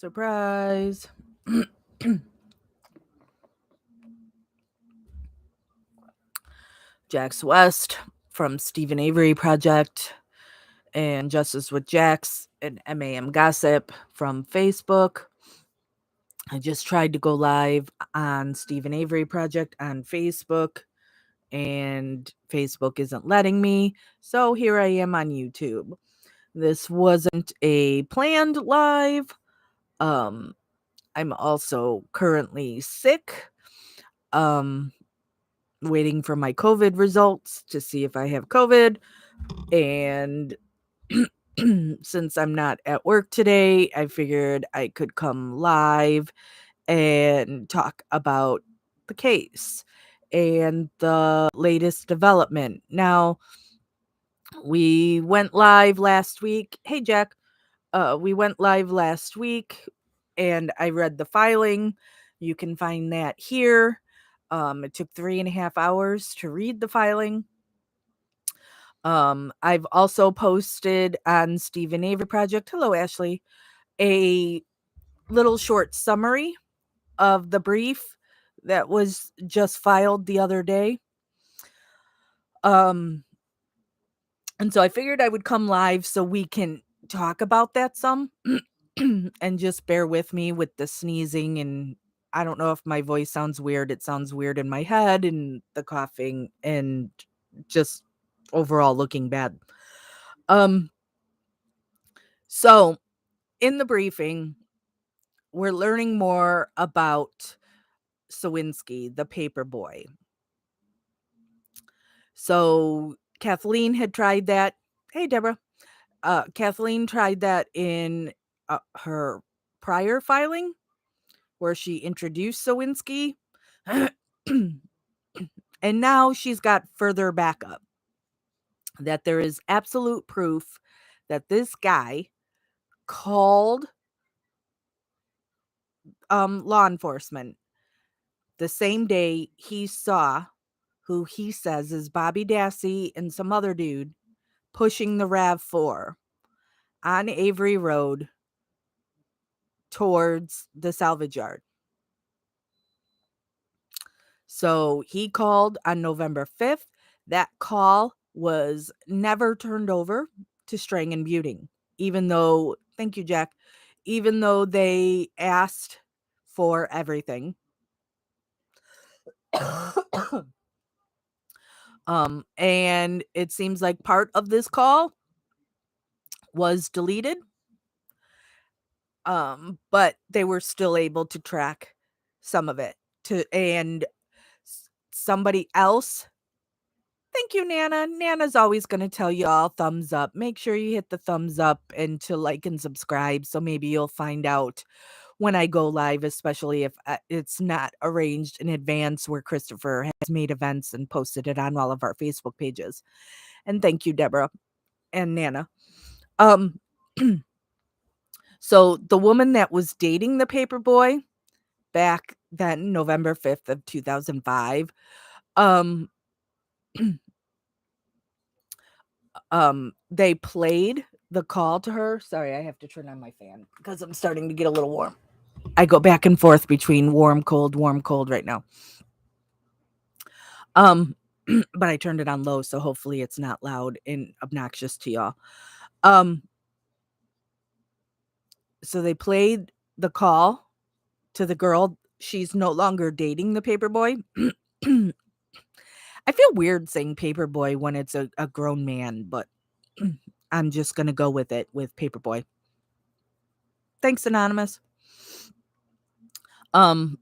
Surprise. Jax West from Stephen Avery Project and Justice with Jax and MAM Gossip from Facebook. I just tried to go live on Stephen Avery Project on Facebook, and Facebook isn't letting me. So here I am on YouTube. This wasn't a planned live. Um, I'm also currently sick. Um, Waiting for my COVID results to see if I have COVID. And since I'm not at work today, I figured I could come live and talk about the case and the latest development. Now, we went live last week. Hey, Jack. We went live last week and I read the filing. You can find that here. It took 3.5 hours to read the filing. I've also posted on Stephen Avery Project, hello Ashley, a little short summary of the brief that was just filed the other day. Um, and so I figured I would come live so we can talk about that some and just bear with me with the sneezing, and I don't know if my voice sounds weird. It sounds weird in my head and the coughing and just overall looking bad. Um so in the briefing, we're learning more about Sawinski, the paper boy. So Kathleen had tried that. Hey, Deborah. Kathleen tried that in her prior filing where she introduced Sawinski. And now she's got further backup that there is absolute proof that this guy called law enforcement the same day he saw who he says is Bobby Dassey and some other dude pushing the RAV4 on Avery Road towards the salvage yard. So he called on November 5th. That call was never turned over to Strang and Buting, even though, thank you, Jack, even though they asked for everything. And it seems like part of this call was deleted. But they were still able to track some of it and somebody else. Thank you, Nana. Nana's always going to tell you all thumbs up. Make sure you hit the thumbs up and to like and subscribe. So maybe you'll find out when I go live, especially if it's not arranged in advance, where Christopher has made events and posted it on all of our Facebook pages. And thank you, Deborah and Nana. So the woman that was dating the paper boy back then, November 5th of 2005, um, they played the call to her. Sorry, I have to turn on my fan because I'm starting to get a little warm. I go back and forth between warm, cold right now. But I turned it on low, so hopefully it's not loud and obnoxious to y'all. So they played the call to the girl. She's no longer dating the paper boy. I feel weird saying paper boy when it's a grown man, but I'm just going to go with it with paper boy. Thanks, Anonymous. And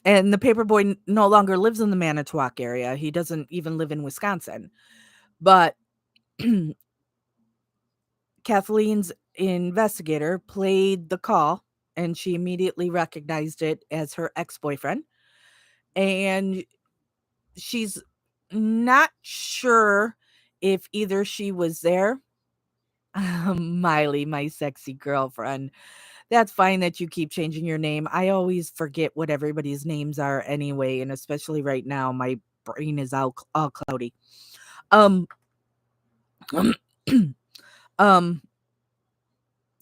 the paper boy no longer lives in the Manitowoc area. He doesn't even live in Wisconsin. But Kathleen's investigator played the call and she immediately recognized it as her ex-boyfriend. And she's not sure if either she was there. Miley, my sexy girlfriend. That's fine that you keep changing your name. I always forget what everybody's names are anyway, and especially right now, my brain is all cloudy. Um, um,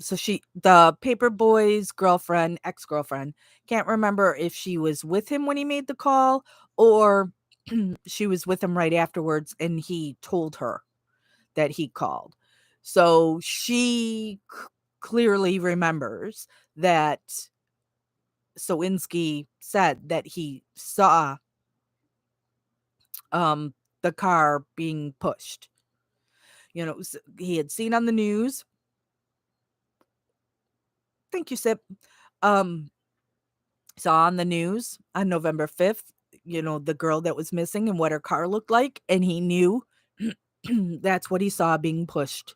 So the paper boy's girlfriend, ex-girlfriend, can't remember if she was with him when he made the call or she was with him right afterwards and he told her that he called. So she clearly remembers that Sowinski said that he saw um the car being pushed. He had seen on the news. Thank you, Sip. Um Saw on the news on November 5th, the girl that was missing and what her car looked like, and he knew that's what he saw being pushed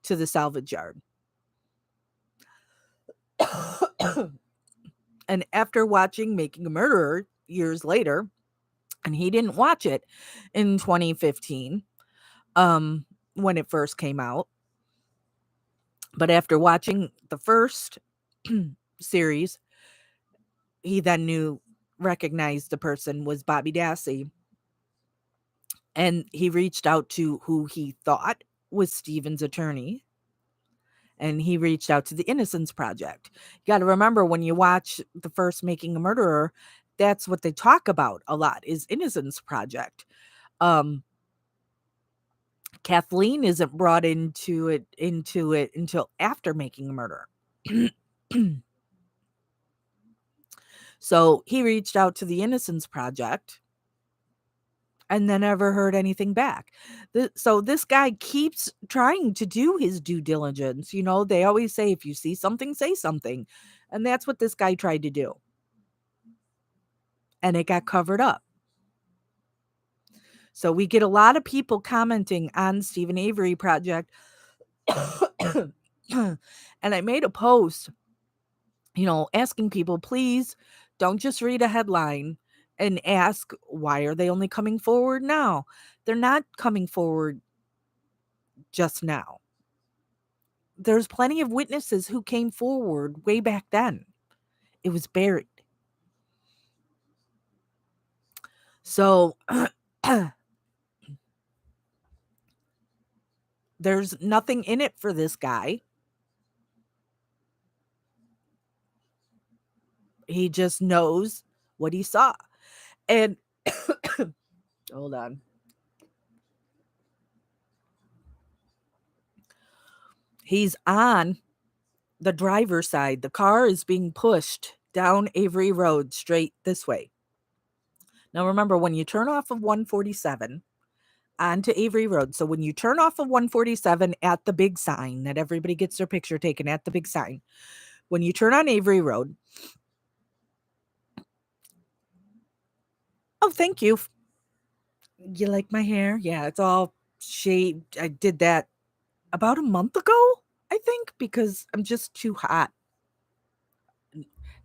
to the salvage yard. And after watching Making a Murderer years later, and he didn't watch it in 2015, when it first came out, but after watching the first series, he then recognized the person was Bobby Dassey. And he reached out to who he thought was Stephen's attorney. And he reached out to the Innocence Project. You got to remember when you watch the first Making a Murderer, that's what they talk about a lot is Innocence Project. Kathleen isn't brought into it until after Making a Murderer. So he reached out to the Innocence Project and then never heard anything back. So this guy keeps trying to do his due diligence. They always say, if you see something, say something. And that's what this guy tried to do. And it got covered up. So we get a lot of people commenting on Stephen Avery Project. And I made a post, asking people, please don't just read a headline and ask, why are they only coming forward now? They're not coming forward just now. There's plenty of witnesses who came forward way back then. It was buried. So there's nothing in it for this guy. He just knows what he saw. And hold on. He's on the driver's side. The car is being pushed down Avery Road straight this way. Now remember, when you turn off of 147 onto Avery Road, so when you turn off of 147 at the big sign that everybody gets their picture taken at the big sign, when you turn on Avery Road, oh, thank you. You like my hair? Yeah, it's all shaved. I did that about a month ago, I think, because I'm just too hot.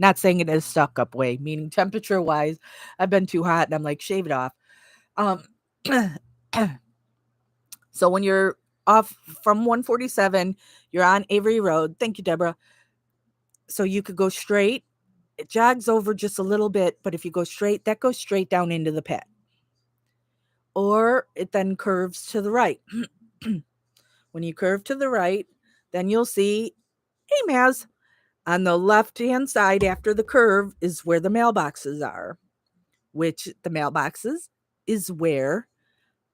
Not saying it in a stuck up way, meaning temperature wise, I've been too hot and I'm like, shave it off. Um, so when you're off from 147, you're on Avery Road. Thank you, Deborah. So you could go straight. It jogs over just a little bit, but if you go straight, that goes straight down into the pit. Or it then curves to the right. When you curve to the right, then you'll see, hey, Maz, on the left-hand side after the curve is where the mailboxes are, which the mailboxes is where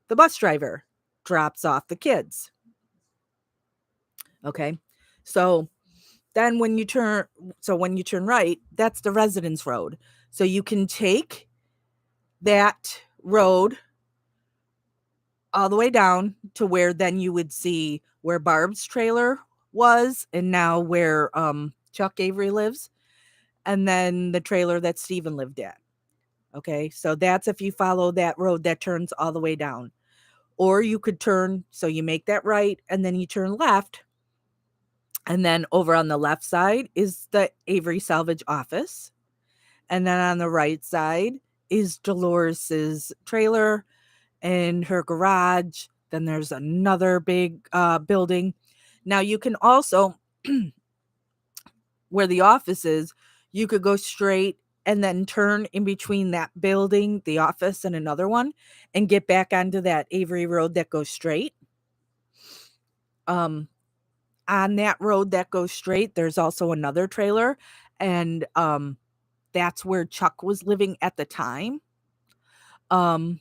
the bus driver drops off the kids. Okay. So then when you turn right, that's the residence road. So you can take that road all the way down to where then you would see where Barb's trailer was and now where Chuck Avery lives, and then the trailer that Stephen lived at. Okay, so that's if you follow that road that turns all the way down. Or you could turn, so you make that right and then you turn left, and then over on the left side is the Avery salvage office, and then on the right side is Dolores's trailer and her garage. Then there's another big building. Now you can also, where the office is, you could go straight and then turn in between that building, the office, and another one, and get back onto that Avery Road that goes straight. on that road that goes straight, there's also another trailer, and, that's where Chuck was living at the time, um,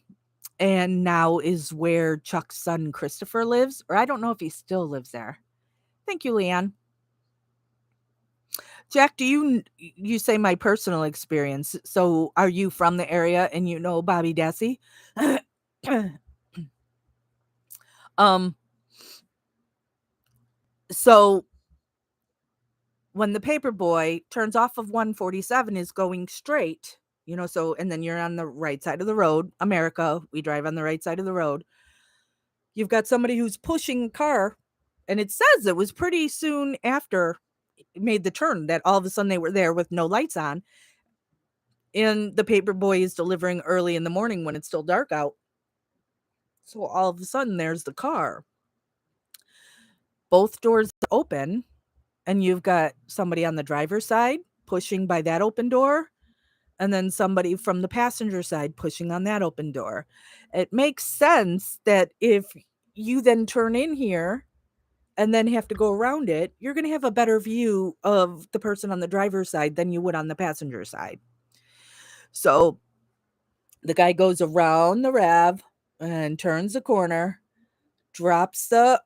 and now is where Chuck's son Christopher lives, or I don't know if he still lives there. Thank you, Leanne. Jack, do you say my personal experience, so are you from the area and you know Bobby Dassey? Um, so when the paper boy turns off of 147 is going straight, so and then you're on the right side of the road. America, we drive on the right side of the road. You've got somebody who's pushing a car, and it says it was pretty soon after it made the turn that all of a sudden they were there with no lights on. And the paper boy is delivering early in the morning when it's still dark out. So all of a sudden there's the car. Both doors open, and you've got somebody on the driver's side pushing by that open door, and then somebody from the passenger side pushing on that open door. It makes sense that if you then turn in here and then have to go around it, you're going to have a better view of the person on the driver's side than you would on the passenger side. So the guy goes around the RAV and turns the corner, drops the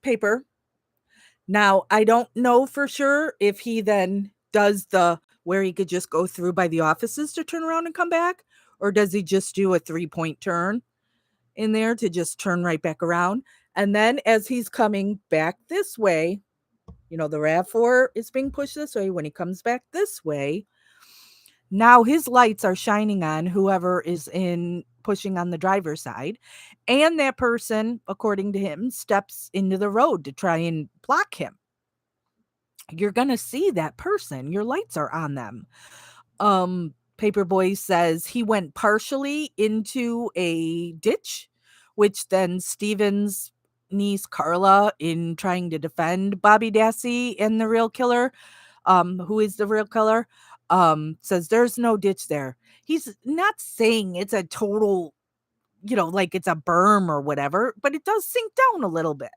paper. Now, I don't know for sure if he then does the where he could just go through by the offices to turn around and come back, or does he just do a 3-point turn in there to just turn right back around? And then as he's coming back this way, the RAV4 is being pushed this way. When he comes back this way, now his lights are shining on whoever is in pushing on the driver's side. And that person, according to him, steps into the road to try and block him. You're going to see that person. Your lights are on them. Paperboy says he went partially into a ditch, which then Steven's niece Carla, in trying to defend Bobby Dassey and the real killer, who is the real killer, says there's no ditch there. He's not saying it's a total, like it's a berm or whatever, but it does sink down a little bit.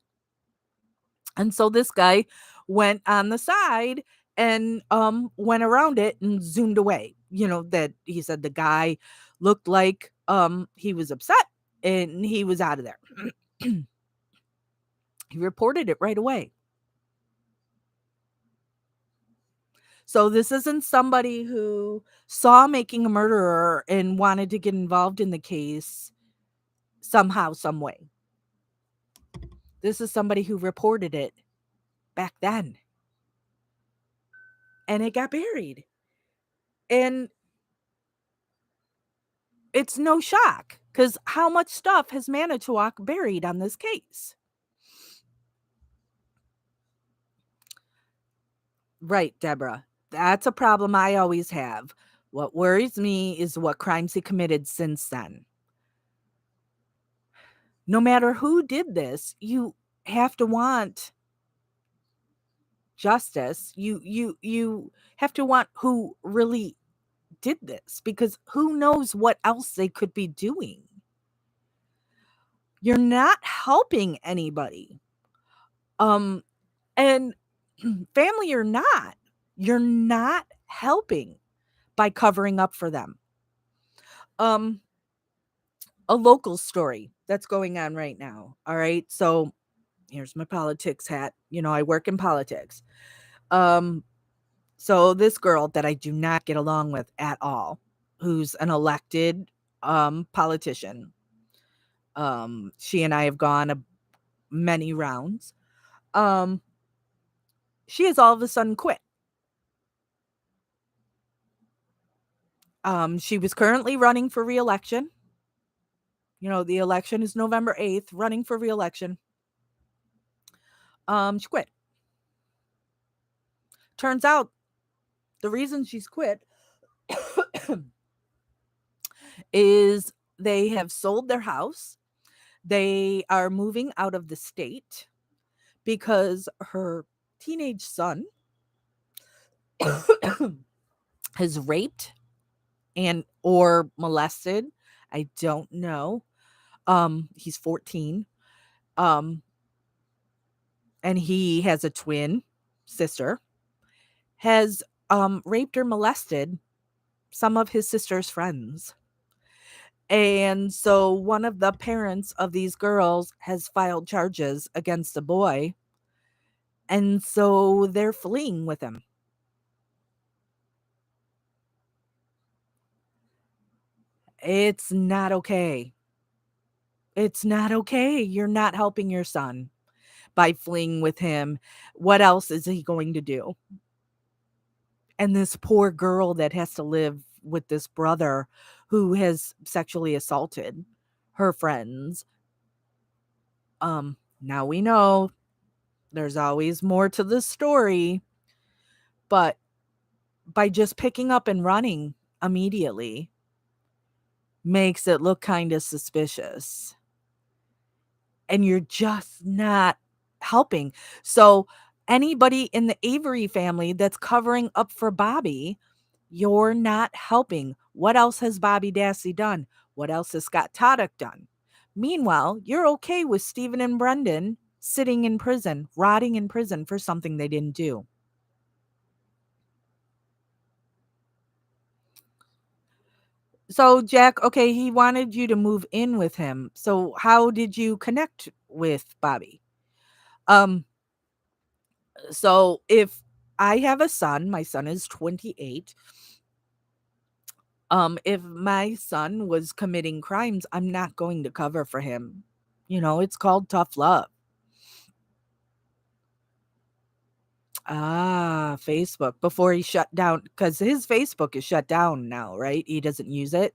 And so this guy went on the side and went around it and zoomed away. That he said the guy looked like he was upset and he was out of there. He reported it right away. So this isn't somebody who saw making a murderer and wanted to get involved in the case somehow, some way. This is somebody who reported it back then. And it got buried. And it's no shock, because how much stuff has Manitowoc buried on this case? Right, Deborah. That's a problem I always have. What worries me is what crimes he committed since then. No matter who did this, you have to want justice. You have to want who really did this, because who knows what else they could be doing. You're not helping anybody. And family or not, you're not helping by covering up for them. A local story that's going on right now. All right. So here's my politics hat. I work in politics. Um, so this girl that I do not get along with at all, who's an elected politician. She and I have gone many rounds. She has all of a sudden quit. She was currently running for re-election. The election is November 8th, running for re-election. She quit. Turns out the reason she's quit is they have sold their house. They are moving out of the state because her teenage son has raped and or molested. I don't know. He's 14. and he has a twin sister, has raped or molested some of his sister's friends. And so one of the parents of these girls has filed charges against the boy. And so they're fleeing with him. It's not okay. It's not okay. You're not helping your son by fleeing with him. What else is he going to do? And this poor girl that has to live with this brother who has sexually assaulted her friends. Now we know there's always more to the story, but by just picking up and running immediately makes it look kind of suspicious. And you're just not helping. So, anybody in the Avery family that's covering up for Bobby, you're not helping. What else has Bobby Dassey done? What else has Scott Toddick done? Meanwhile, you're okay with Stephen and Brendan sitting in prison, rotting in prison for something they didn't do. So, Jack, okay, he wanted you to move in with him. So, how did you connect with Bobby? Um, so if I have a son, my son is 28. If my son was committing crimes, I'm not going to cover for him. It's called tough love. Ah, Facebook before he shut down because his Facebook is shut down now, right? He doesn't use it.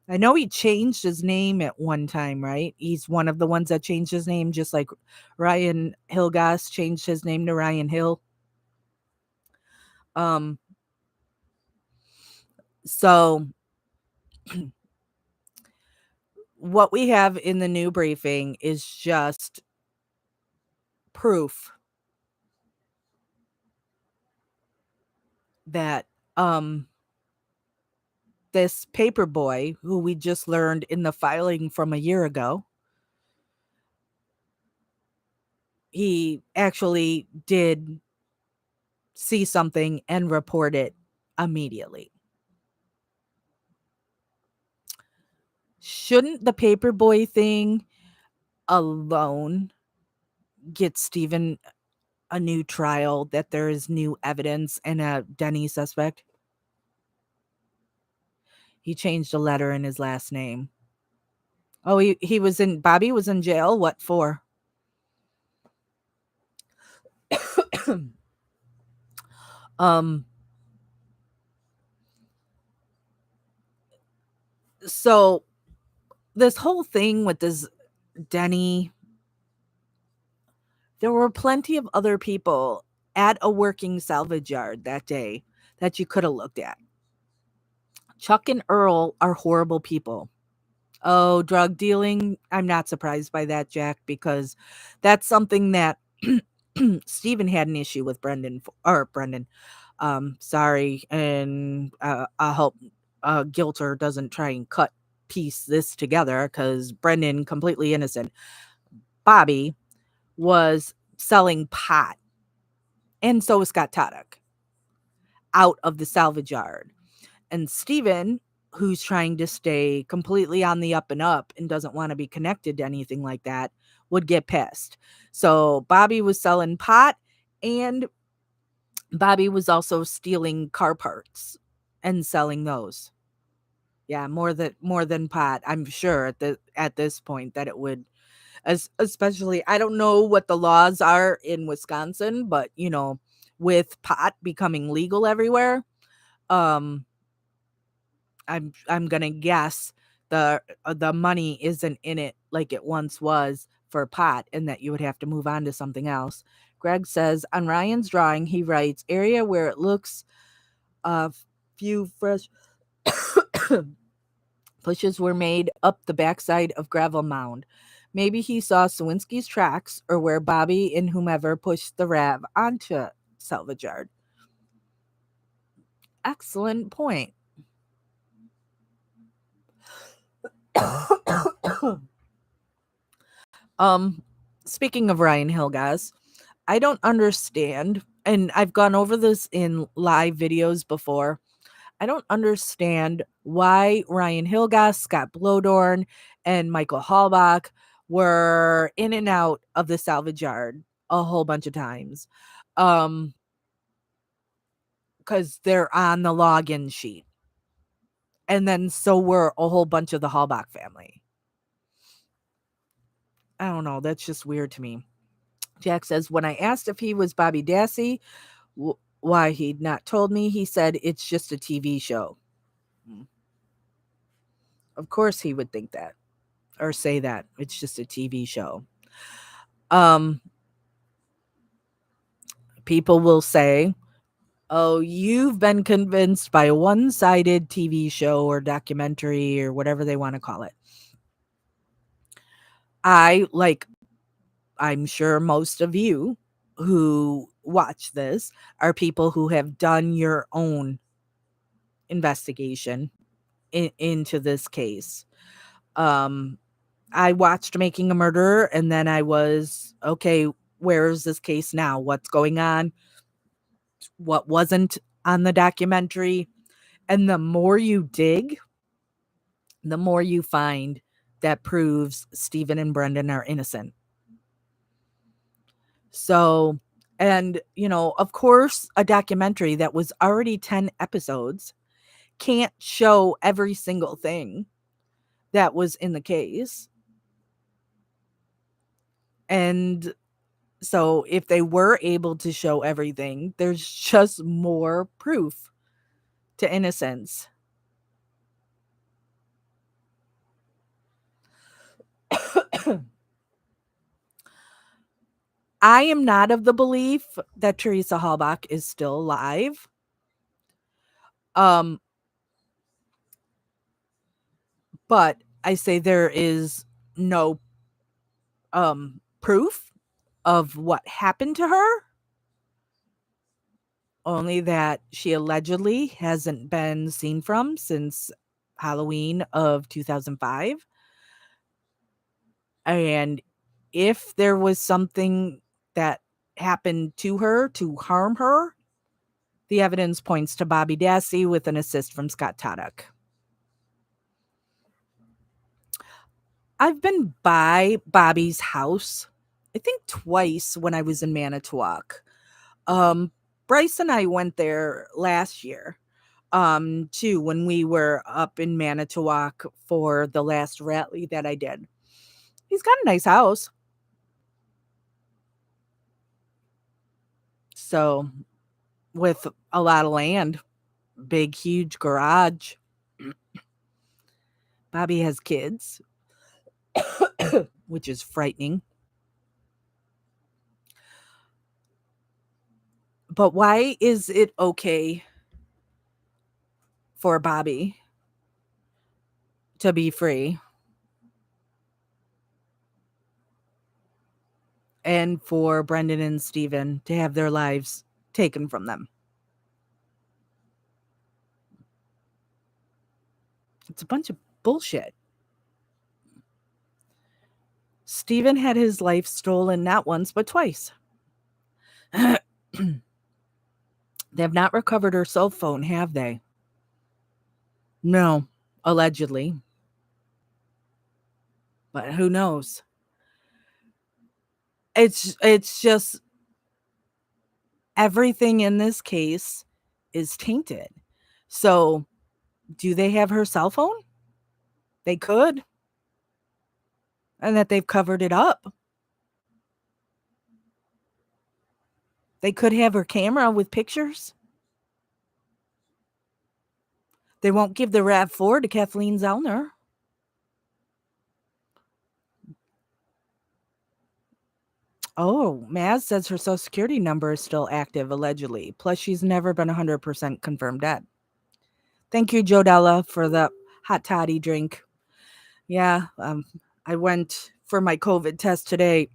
I know he changed his name at one time, right? He's one of the ones that changed his name, just like Ryan Hilgas changed his name to Ryan Hill. Um, so what we have in the new briefing is just proof that this paper boy, who we just learned in the filing from a year ago, he actually did see something and report it immediately. Shouldn't the paperboy thing alone get Stephen a new trial, that there is new evidence and a Denny suspect? He changed a letter in his last name. Oh, he was in Bobby was in jail. What for? um so this whole thing with this Denny, there were plenty of other people at a working salvage yard that day that you could have looked at. Chuck and Earl are horrible people. Oh, drug dealing. I'm not surprised by that, Jack, because that's something that Stephen had an issue with Brendan. Sorry. And I hope Gilter doesn't try and piece this together because Brendan, completely innocent. Bobby was selling pot, and so was Scott Toddick, out of the salvage yard. And Steven, who's trying to stay completely on the up and up and doesn't want to be connected to anything like that, would get pissed. So Bobby was selling pot, and Bobby was also stealing car parts and selling those. Yeah, more than pot. I'm sure at this point that it would, as especially, I don't know what the laws are in Wisconsin, but with pot becoming legal everywhere, um I'm gonna guess the money isn't in it like it once was for pot, and that you would have to move on to something else. Greg says on Ryan's drawing, he writes area where it looks a few fresh pushes were made up the backside of gravel mound. Maybe he saw Sawinski's tracks, or where Bobby and whomever pushed the Rav onto salvage yard. Excellent point. um Speaking of Ryan Hill, guys, I don't understand, and I've gone over this in live videos before. I don't understand why Ryan Hilgast, Scott Blodorn, and Michael Hallbach were in and out of the salvage yard a whole bunch of times. Um, because they're on the login sheet. And then so were a whole bunch of the Hallbach family. I don't know. That's just weird to me. Jack says, when I asked if he was Bobby Dassey, why he'd not told me, he said it's just a TV show. Of course he would think that or say that. It's just a TV show. Um, people will say, oh, you've been convinced by a one-sided TV show or documentary or whatever they want to call it. I'm sure most of you who watch this are people who have done your own investigation into this case. I watched Making a Murderer, and then I was, okay, where is this case now? What's going on? What wasn't on the documentary? And the more you dig, the more you find that proves Stephen and Brendan are innocent. So, and, of course, a documentary that was already 10 episodes can't show every single thing that was in the case. And so, if they were able to show everything, there's just more proof to innocence. I am not of the belief that Teresa Halbach is still alive. Um, but I say there is no proof of what happened to her, only that she allegedly hasn't been seen from since Halloween of 2005. And if there was something that happened to her to harm her, the evidence points to Bobby Dassey with an assist from Scott Taddock. I've been by Bobby's house, I think twice when I was in Manitowoc. Bryce and I went there last year, too, when we were up in Manitowoc for the last rally that I did. He's got a nice house. So, with a lot of land, big, huge garage. Bobby has kids, which is frightening. But why is it okay for Bobby to be free and for Brendan and Stephen to have their lives taken from them? It's a bunch of bullshit. Stephen had his life stolen not once, but twice. They have not recovered her cell phone, have they? No, allegedly. But who knows? It's just everything in this case is tainted. So, do they have her cell phone? They could. And that they've covered it up. They could have her camera with pictures. They won't give the RAV4 to Kathleen Zellner. Oh, Maz says her social security number is still active, allegedly. Plus, she's never been 100% confirmed dead. Thank you, Jodella, for the hot toddy drink. Yeah, I went for my COVID test today.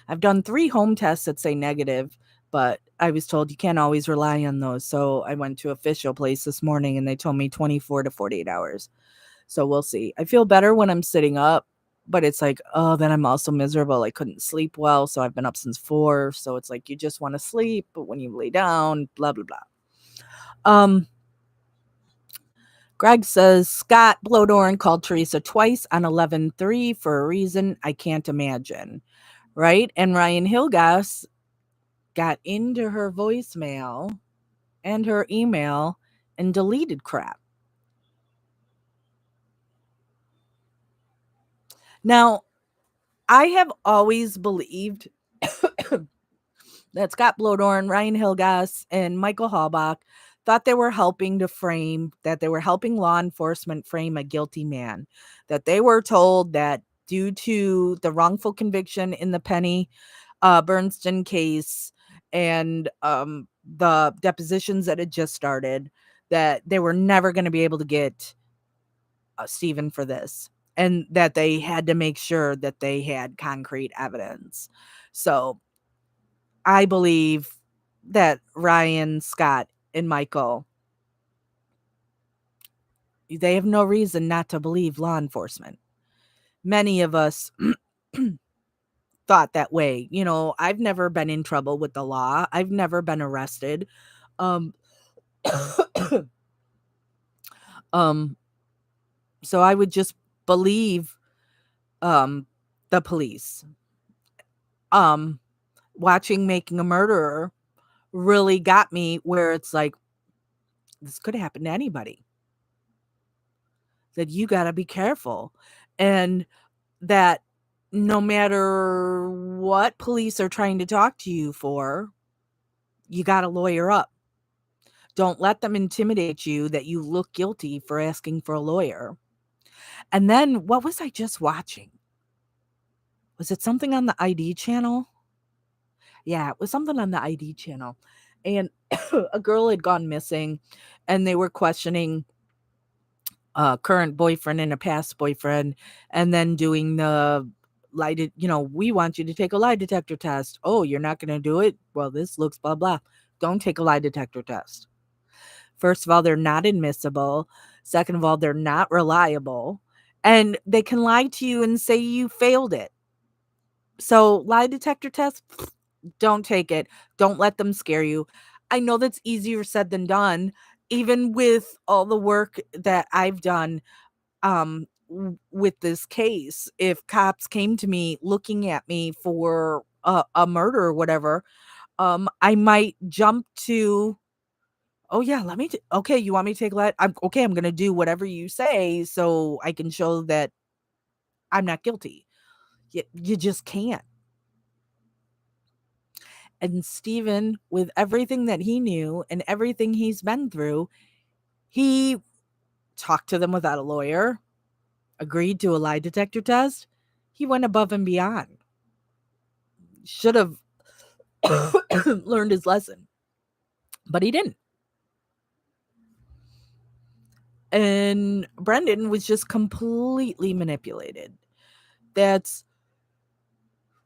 I've done 3 home tests that say negative, but I was told you can't always rely on those. So I went to official place this morning and they told me 24 to 48 hours. So we'll see. I feel better when I'm sitting up. but it's like, oh, then I'm also miserable. I couldn't sleep well, so I've been up since 4. So it's like you just want to sleep, but when you lay down, blah blah blah. Um, Greg says Scott Blodoran called Teresa twice on 11/3 for a reason I can't imagine, right? And Ryan Hilgas got into her voicemail and her email and deleted crap. Now, I have always believed that Scott Blodoran, Ryan Hilgas, and Michael Halbach thought they were helping to frame, that they were helping law enforcement frame a guilty man, that they were told that due to the wrongful conviction in the Penny Bernstein case and the depositions that had just started, that they were never going to be able to get Stephen for this, and that they had to make sure that they had concrete evidence. So I believe that Ryan, Scott, and Michael, they have no reason not to believe law enforcement. Many of us thought that way. You know, I've never been in trouble with the law. I've never been arrested. Um um so I would just believe um the police. Um Watching Making a Murderer really got me where it's like this could happen to anybody. That you got to be careful. And that no matter what police are trying to talk to you for, you got to lawyer up. Don't let them intimidate you that you look guilty for asking for a lawyer. And then what was I just watching? Was it something on the ID channel? Yeah, it was something on the ID channel. And a girl had gone missing and they were questioning a current boyfriend and a past boyfriend, and then doing the we want you to take a lie detector test. Oh, you're not going to do it? Well, this looks blah, blah. Don't take a lie detector test. First of all, they're not admissible. Second of all, they're not reliable. And they can lie to you and say you failed it. So, lie detector test, don't take it. Don't let them scare you. I know that's easier said than done. Even with all the work that I've done with this case, if cops came to me looking at me for a murder or whatever, I might jump to, oh yeah, okay, you want me to take lead? I'm gonna do whatever you say so I can show that I'm not guilty. You just can't. And Stephen, with everything that he knew and everything he's been through, he talked to them without a lawyer, agreed to a lie detector test. He went above and beyond. Should have learned his lesson, but he didn't. And Brendan was just completely manipulated. That's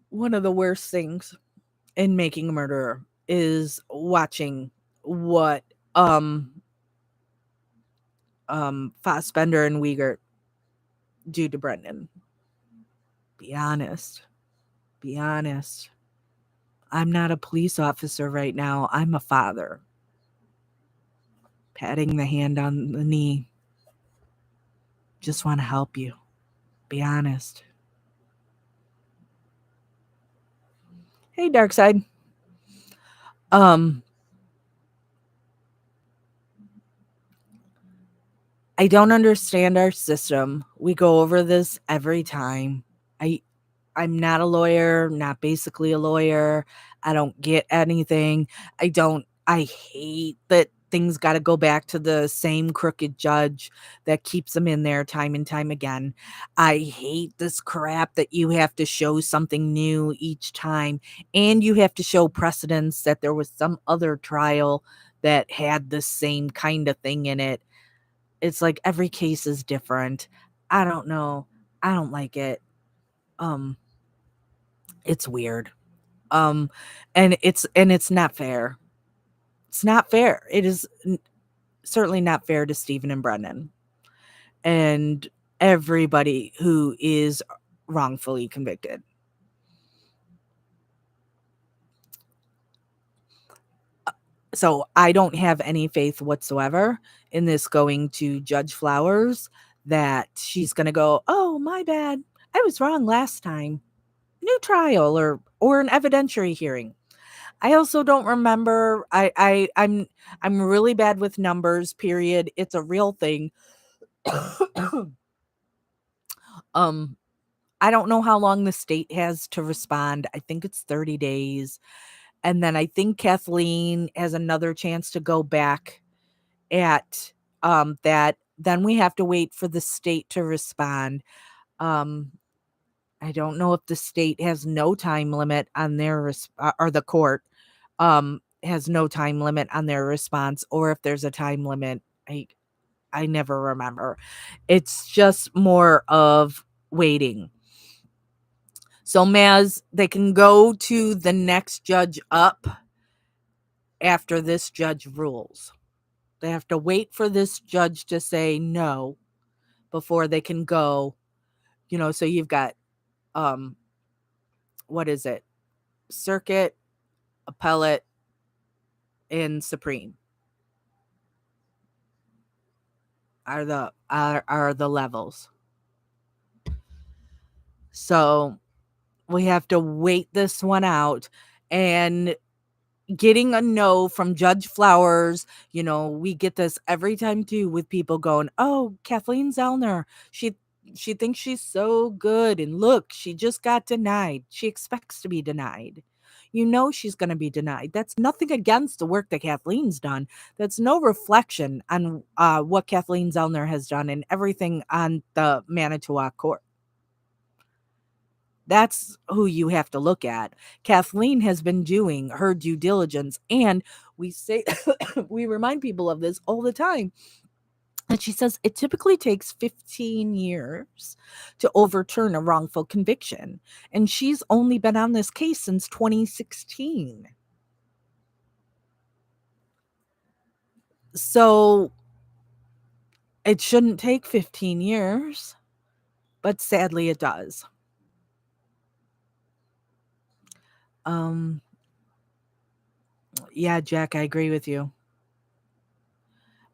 one of the worst things in Making a Murderer is watching what Fassbender and Wiegert do to Brendan. Be honest. Be honest. I'm not a police officer right now. I'm a father. Patting the hand on the knee. Just want to help you. Be honest. Hey, Dark Side. Um, I don't understand our system. We go over this every time. I I'm not a lawyer, not basically a lawyer. I don't get anything. I hate that things got to go back to the same crooked judge that keeps them in there time and time again. I hate this crap that you have to show something new each time, and you have to show precedence that there was some other trial that had the same kind of thing in it. It's like every case is different. I don't know. I don't like it. Um it's weird. Um and it's not fair. It's not fair. It is certainly not fair to Stephen and Brendan and everybody who is wrongfully convicted. So I don't have any faith whatsoever in this going to Judge Flowers that she's going to go, "Oh, my bad. I was wrong last time. New trial or an evidentiary hearing." I also don't remember. I'm really bad with numbers, period. It's a real thing. um I don't know how long the state has to respond. I think it's 30 days. And then I think Kathleen has another chance to go back at that. Then we have to wait for the state to respond. Um I don't know if the state has no time limit on their or the court has no time limit on their response, or if there's a time limit. I never remember. It's just more of waiting. So Maz, they can go to the next judge up after this judge rules. They have to wait for this judge to say no before they can go, so you've got um what is it? Circuit, appellate, and supreme are the levels. So we have to wait this one out, and getting a no from Judge Flowers, we get this every time too with people going, "Oh, Kathleen Zellner, she thinks she's so good, and look, she just got denied. She expects to be denied." She's going to be denied. That's nothing against the work that Kathleen's done. That's no reflection on what Kathleen Zellner has done and everything on the Manitowoc court. That's who you have to look at. Kathleen has been doing her due diligence, and we say we remind people of this all the time. And she says it typically takes 15 years to overturn a wrongful conviction. And she's only been on this case since 2016. So it shouldn't take 15 years, but sadly it does. Um, yeah, Jack, I agree with you.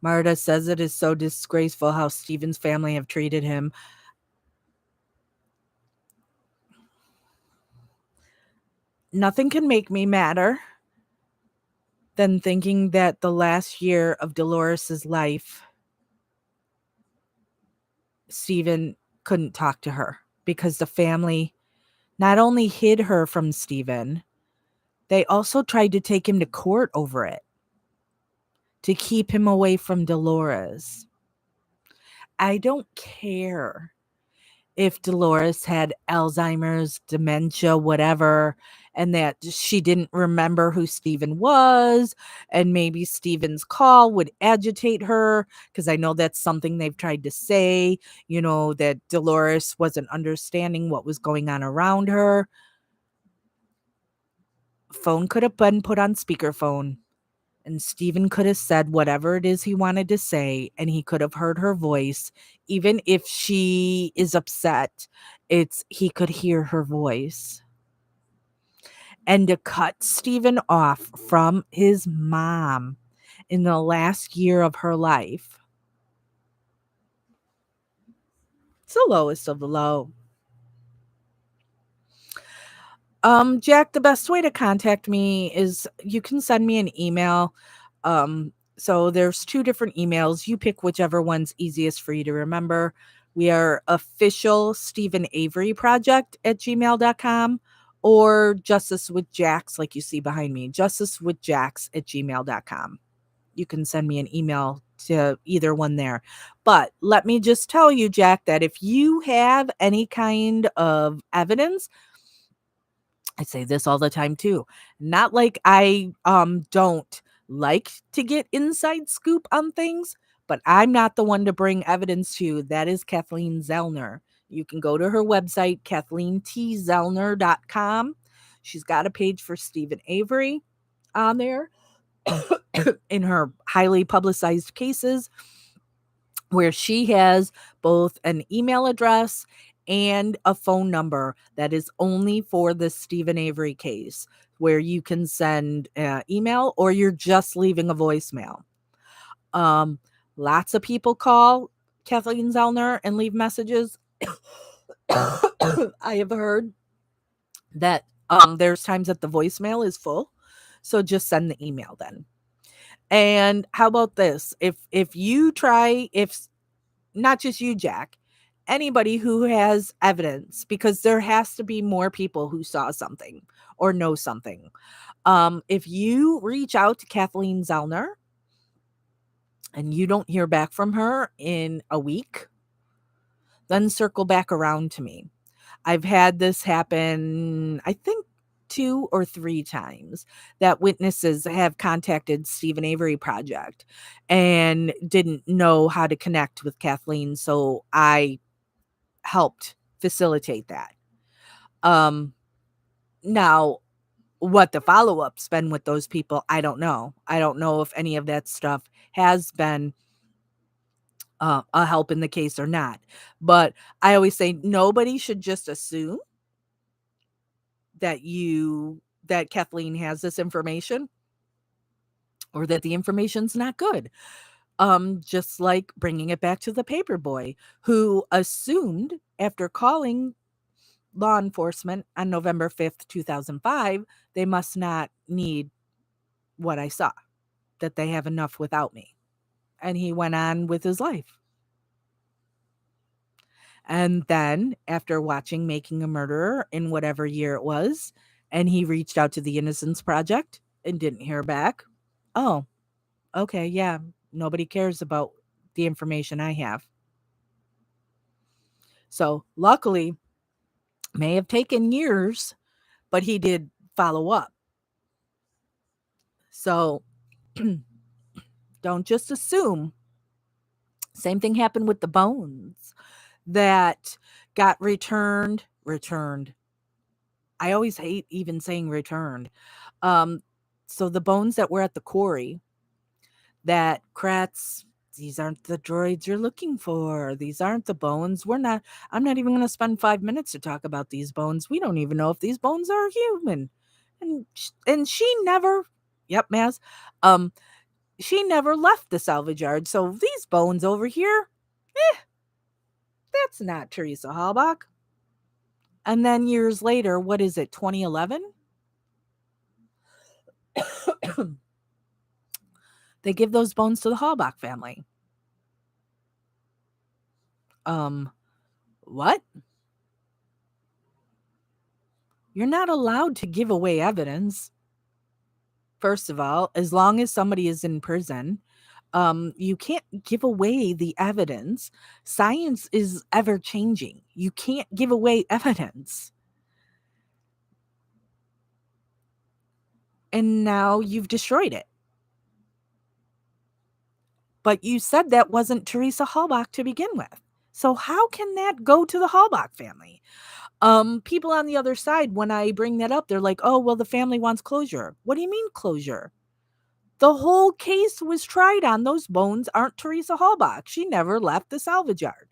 Marta says it is so disgraceful how Stephen's family have treated him. Nothing can make me madder than thinking that the last year of Dolores's life, Stephen couldn't talk to her because the family not only hid her from Stephen, they also tried to take him to court over it to keep him away from Dolores. I don't care if Dolores had Alzheimer's, dementia, whatever, and that she didn't remember who Stephen was, and maybe Stephen's call would agitate her, because I know that's something they've tried to say, that Dolores wasn't understanding what was going on around her. Phone could have been put on speakerphone, and Stephen could have said whatever it is he wanted to say, and he could have heard her voice. Even if she is upset, he could hear her voice. And to cut Stephen off from his mom in the last year of her life, it's the lowest of the low. Jack, the best way to contact me is you can send me an email. So there's 2 different emails. You pick whichever one's easiest for you to remember. We are official Stephen Avery project at gmail.com or justice with Jax, like you see behind me, justice with Jax at gmail.com. You can send me an email to either one there. But let me just tell you, Jack, that if you have any kind of evidence, I say this all the time too. Not like I don't like to get inside scoop on things, but I'm not the one to bring evidence to. That is Kathleen Zellner. You can go to her website, KathleenTZellner.com. She's got a page for Stephen Avery on there in her highly publicized cases, where she has both an email address and a phone number that is only for the Stephen Avery case, where you can send email or you're just leaving a voicemail. Um, Lots of people call Kathleen Zellner and leave messages. I have heard that there's times that the voicemail is full, so just send the email then. And how about this? If you try, if not just you, Jack, anybody who has evidence, because there has to be more people who saw something or know something. If you reach out to Kathleen Zellner and you don't hear back from her in a week, then circle back around to me. I've had this happen, I think, 2 or 3 times that witnesses have contacted Stephen Avery Project and didn't know how to connect with Kathleen, so I helped facilitate that. Um, Now, what the follow-up's been with those people, I don't know. I don't know if any of that stuff has been a help in the case or not. But I always say nobody should just assume that Kathleen has this information or that the information's not good. Just like bringing it back to the paper boy who assumed after calling law enforcement on November 5th, 2005, they must not need what I saw, that they have enough without me. And he went on with his life. And then, after watching Making a Murderer in whatever year it was, and he reached out to the Innocence Project and didn't hear back. Oh, okay, yeah, nobody cares about the information I have. So, luckily, may have taken years, but he did follow up. So, don't just assume. Same thing happened with the bones that got returned. I always hate even saying returned. Um, so the bones that were at the quarry that Kratz, these aren't the droids you're looking for. These aren't the bones. I'm not even going to spend 5 minutes to talk about these bones. We don't even know if these bones are human. And she never, yep, Maz, um, she never left the salvage yard. So these bones over here, that's not Teresa Halbach. And then years later, what is it, 2011? They give those bones to the Halbach family. Um, what? You're not allowed to give away evidence. First of all, as long as somebody is in prison, you can't give away the evidence. Science is ever changing. You can't give away evidence. And now you've destroyed it. But you said that wasn't Teresa Halbach to begin with. So how can that go to the Halbach family? People on the other side, when I bring that up, they're like, oh, well, the family wants closure. What do you mean closure? The whole case was tried on. Those bones aren't Teresa Halbach. She never left the salvage yard.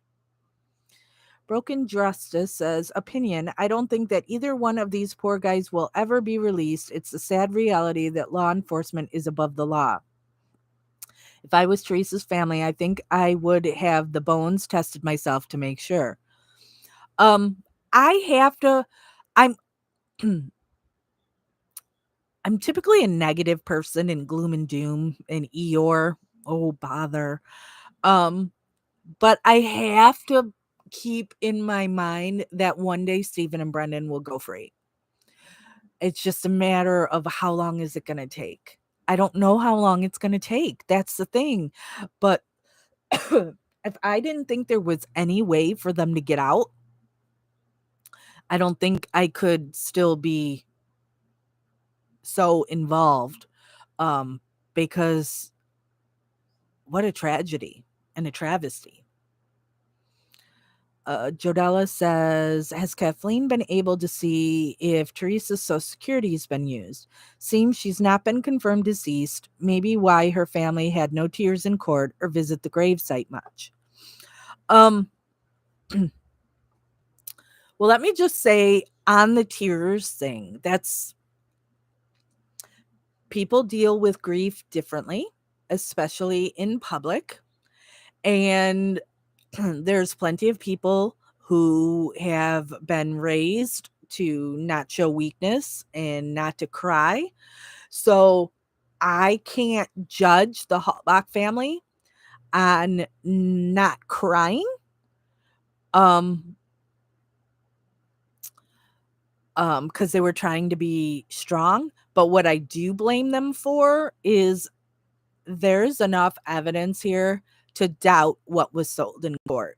Broken Justice says, opinion, I don't think that either one of these poor guys will ever be released. It's a sad reality that law enforcement is above the law. If I was Teresa's family, I think I would have the bones tested myself to make sure. I have to, I'm, I'm typically a negative person in gloom and doom and Eeyore. Oh, bother. Um, but I have to keep in my mind that one day Stephen and Brendan will go free. It's just a matter of how long is it going to take. I don't know how long it's going to take. That's the thing. But if I didn't think there was any way for them to get out, I don't think I could still be so involved, um, because what a tragedy and a travesty. Jodella says, has Kathleen been able to see if Teresa's Social Security has been used? Seems she's not been confirmed deceased, maybe why her family had no tears in court or visit the gravesite much. Um, Well, let me just say on the tears thing, that's people deal with grief differently, especially in public. And there's plenty of people who have been raised to not show weakness and not to cry. So I can't judge the Hallbach family on not crying. Um, because they were trying to be strong. But what I do blame them for is there's enough evidence here to doubt what was sold in court.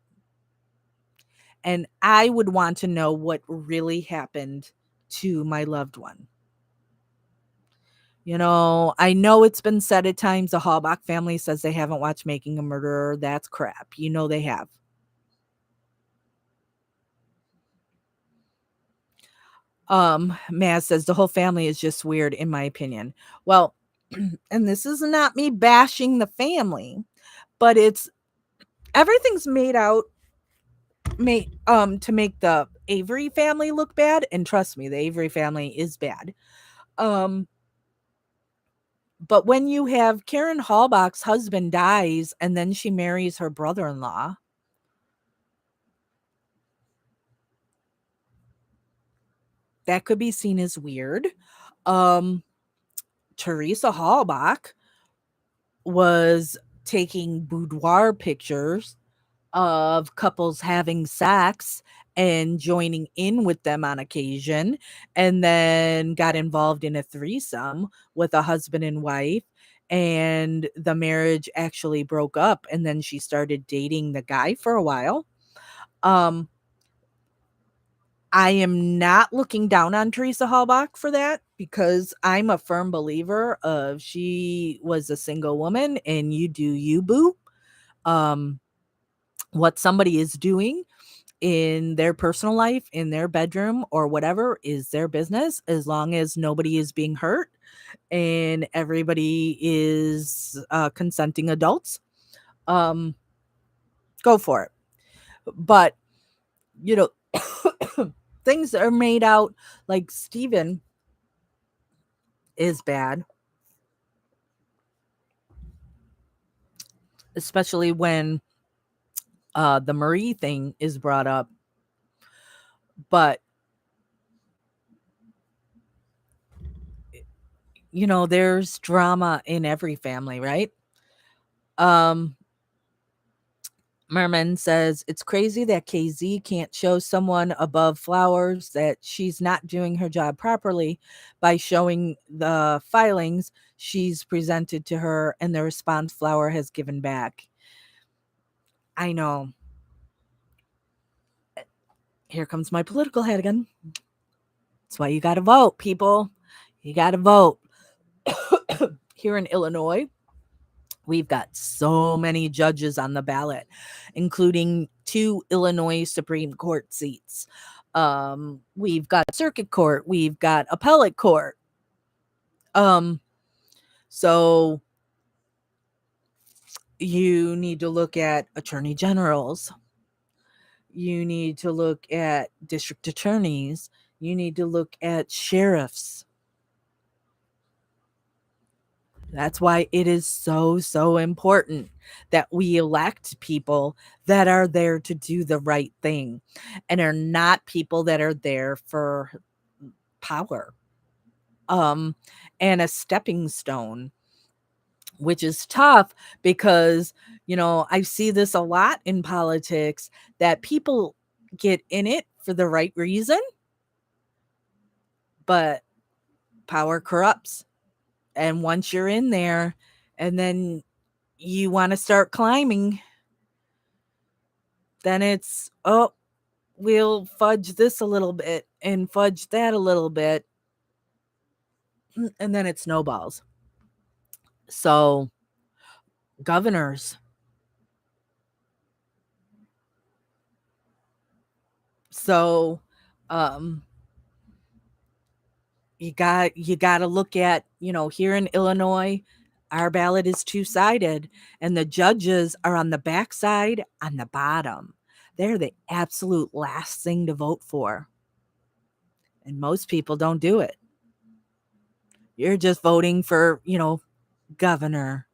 And I would want to know what really happened to my loved one. I know it's been said at times the Hallbach family says they haven't watched Making a Murderer. That's crap. They have. Maz says the whole family is just weird, in my opinion. Well, and this is not me bashing the family, but it's everything's made to make the Avery family look bad, and trust me, the Avery family is bad. Um, but when you have Karen Hallbach's husband dies and then she marries her brother-in-law, that could be seen as weird. Um, Teresa Hallbach was taking boudoir pictures of couples having sex and joining in with them on occasion, and then got involved in a threesome with a husband and wife, and the marriage actually broke up, and then she started dating the guy for a while. um I am not looking down on Teresa Hallbach for that, because I'm a firm believer of she was a single woman and you do you, boo. um what somebody is doing in their personal life, in their bedroom or whatever, is their business, as long as nobody is being hurt and everybody is consenting adults. Um, go for it. But, you know, things that are made out like Steven is bad, especially when the Marie thing is brought up. But, there's drama in every family, right? Um, Merman says it's crazy that KZ can't show someone above Flowers that she's not doing her job properly by showing the filings she's presented to her and the response Flower has given back. I know. Here comes my political head again. That's why you got to vote, people. You got to vote. Here in Illinois, we've got so many judges on the ballot, including 2 Illinois Supreme Court seats. We've got circuit court, we've got appellate court. Um, so you need to look at attorney generals. You need to look at district attorneys. You need to look at sheriffs. That's why it is so, so important that we elect people that are there to do the right thing and are not people that are there for power, um, and a stepping stone, which is tough because, I see this a lot in politics, that people get in it for the right reason, but power corrupts. And once you're in there and then you want to start climbing, then it's, oh, we'll fudge this a little bit and fudge that a little bit. And then it snowballs. So, governors. So, um, you got to look at, here in Illinois, our ballot is two-sided and the judges are on the backside on the bottom. They're the absolute last thing to vote for. And most people don't do it. You're just voting for, governor,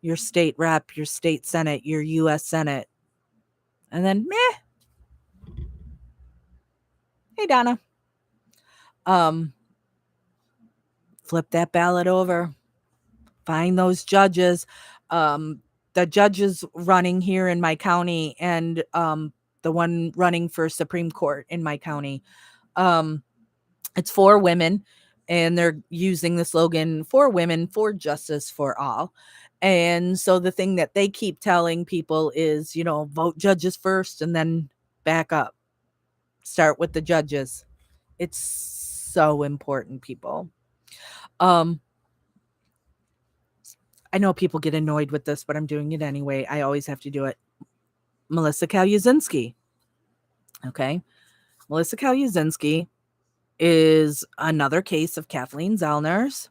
your state rep, your state senate, your US Senate. And then meh. Hey Donna. Um Flip that ballot over. Find those judges. Um the judges running here in my county and the one running for Supreme Court in my county. Um It's for women, and they're using the slogan "For women, for justice for all." And so the thing that they keep telling people is, vote judges first and then back up. Start with the judges. It's so important, people. Um, I know people get annoyed with this, but I'm doing it anyway. I always have to do it. Melissa Kaljuzinski. Okay. Melissa Kaljuzinski is another case of Kathleen Zellner's.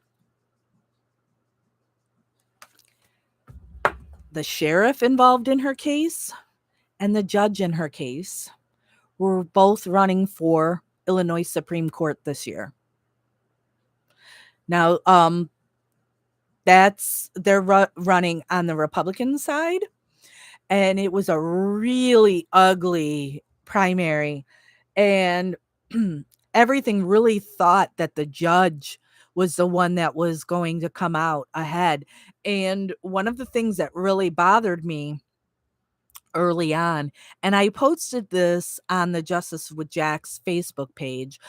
The sheriff involved in her case and the judge in her case were both running for Illinois Supreme Court this year. Now, they're running on the Republican side, and it was a really ugly primary, and everything really thought that the judge was the one that was going to come out ahead. And one of the things that really bothered me early on, and I posted this on the Justice with Jack's Facebook page,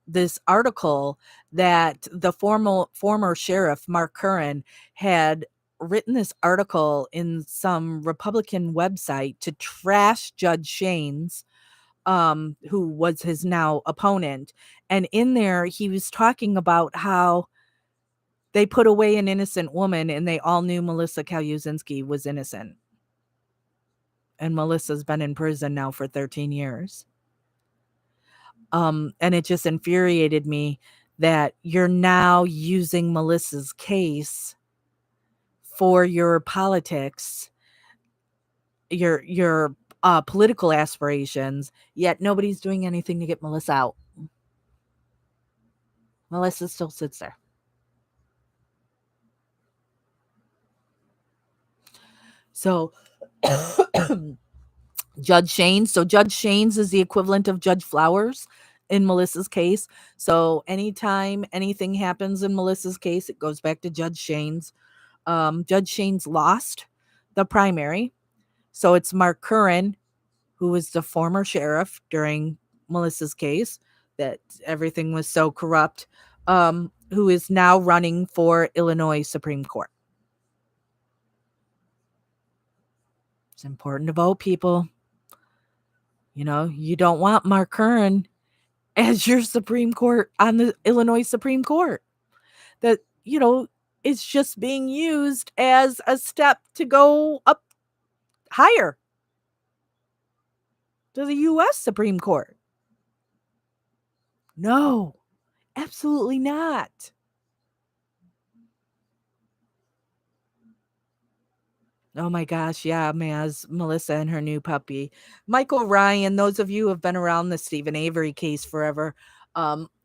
this article that the former sheriff Mark Curran had written this article in some Republican website to trash Judge Shaines, who was his now opponent. And in there, he was talking about how they put away an innocent woman and they all knew Melissa Kaljuzinski was innocent. And Melissa's been in prison now for 13 years. And it just infuriated me that you're now using Melissa's case for your politics, your political aspirations, yet nobody's doing anything to get Melissa out. Melissa still sits there. So Judge Shaines. So Judge Shaines is the equivalent of Judge Flowers in Melissa's case. So anytime anything happens in Melissa's case, it goes back to Judge Shaines. Judge Shaines lost the primary. So it's Mark Curran, who was the former sheriff during Melissa's case, that everything was so corrupt, who is now running for Illinois Supreme Court. It's important to vote, people. You don't want Mark Curran as your Supreme Court on the Illinois Supreme Court. That, it's just being used as a step to go up higher to the US Supreme Court. No, absolutely not. Oh my gosh, yeah, Maz, Melissa and her new puppy. Michael Ryan, those of you who have been around the Stephen Avery case forever,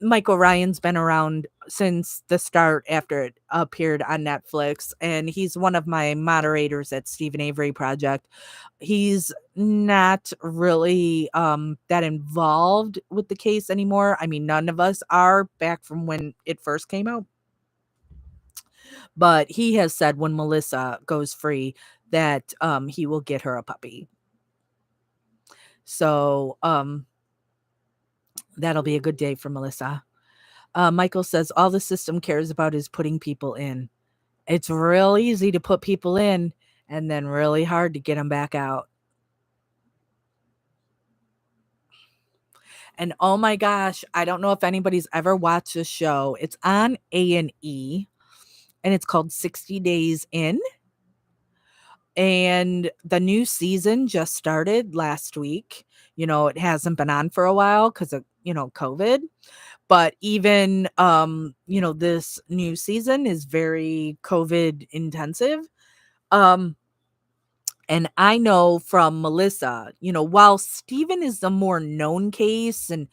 Michael Ryan's been around since the start after it appeared on Netflix, and he's one of my moderators at Stephen Avery Project. He's not really that involved with the case anymore. I mean, none of us are, back from when it first came out. But he has said when Melissa goes free that he will get her a puppy. So that'll be a good day for Melissa. Michael says all the system cares about is putting people in. It's real easy to put people in and then really hard to get them back out. And oh my gosh, I don't know if anybody's ever watched this show. It's on A&E and it's called 60 Days In. And the new season just started last week. It hasn't been on for a while because of, COVID. But even, this new season is very COVID intensive. And And I know from Melissa, while Steven is the more known case and,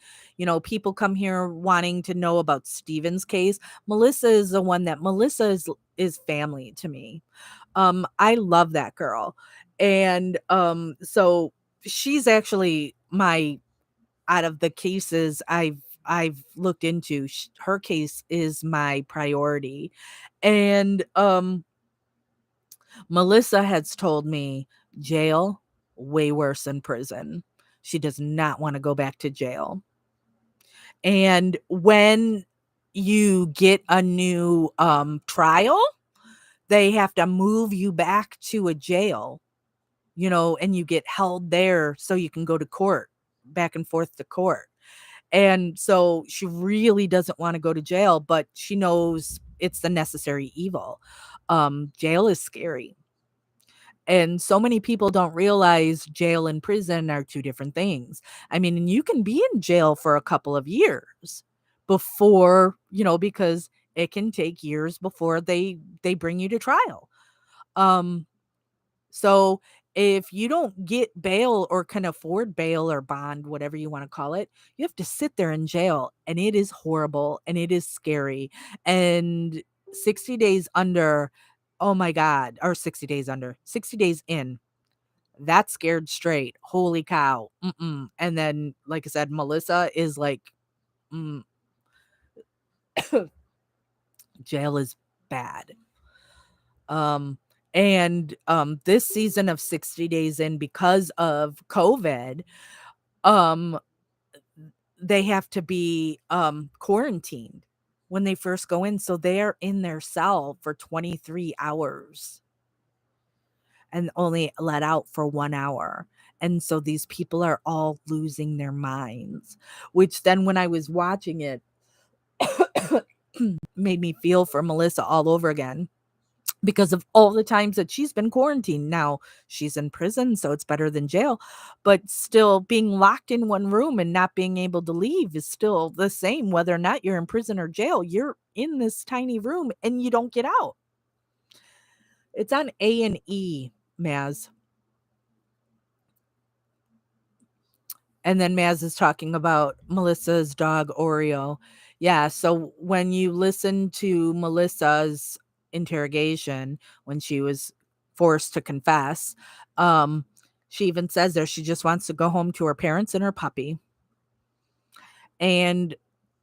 people come here wanting to know about Steven's case, Melissa is the one that Melissa is family to me. I love that girl. And so she's actually my out of the cases I've looked into, her case is my priority. And Melissa has told me jail way worse than prison. She does not want to go back to jail. And when you get a new trial, they have to move you back to a jail, and you get held there so you can go to court, back and forth to court. And so she really doesn't want to go to jail, but she knows it's the necessary evil. Jail is scary. And so many people don't realize jail and prison are two different things. I mean, you can be in jail for a couple of years before, because it can take years before they bring you to trial. Um so if you don't get bail or can afford bail or bond, whatever you want to call it, you have to sit there in jail, and it is horrible and it is scary. And 60 days under, oh my God, or 60 days under, 60 days in, that's scared straight. Holy cow. Mm-mm. And then, like I said, Melissa is like, mm, jail is bad. Um, and this season of 60 Days In, because of COVID, um, they have to be quarantined when they first go in. So they're in their cell for 23 hours and only let out for 1 hour. And so these people are all losing their minds, which then when I was watching it, made me feel for Melissa all over again because of all the times that she's been quarantined. Now she's in prison, so it's better than jail, but still being locked in one room and not being able to leave is still the same whether or not you're in prison or jail. You're in this tiny room and you don't get out. It's on A&E, Maz. And then Maz is talking about Melissa's dog Oreo. Yeah, so when you listen to Melissa's interrogation when she was forced to confess, um, she even says there she just wants to go home to her parents and her puppy. And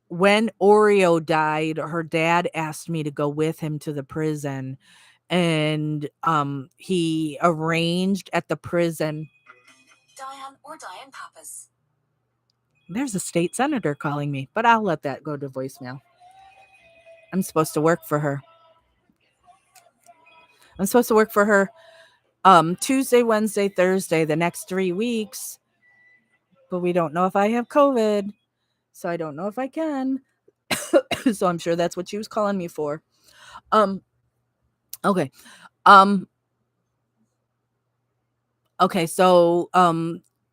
when Oreo died, her dad asked me to go with him to the prison, and he arranged at the prison. Diane or Diane Pappas. There's a state senator calling me, but I'll let that go to voicemail. I'm supposed to work for her. I'm supposed to work for her Tuesday, Wednesday, Thursday, the next 3 weeks. But we don't know if I have COVID. So I don't know if I can. So I'm sure that's what she was calling me for. Okay. Um okay, so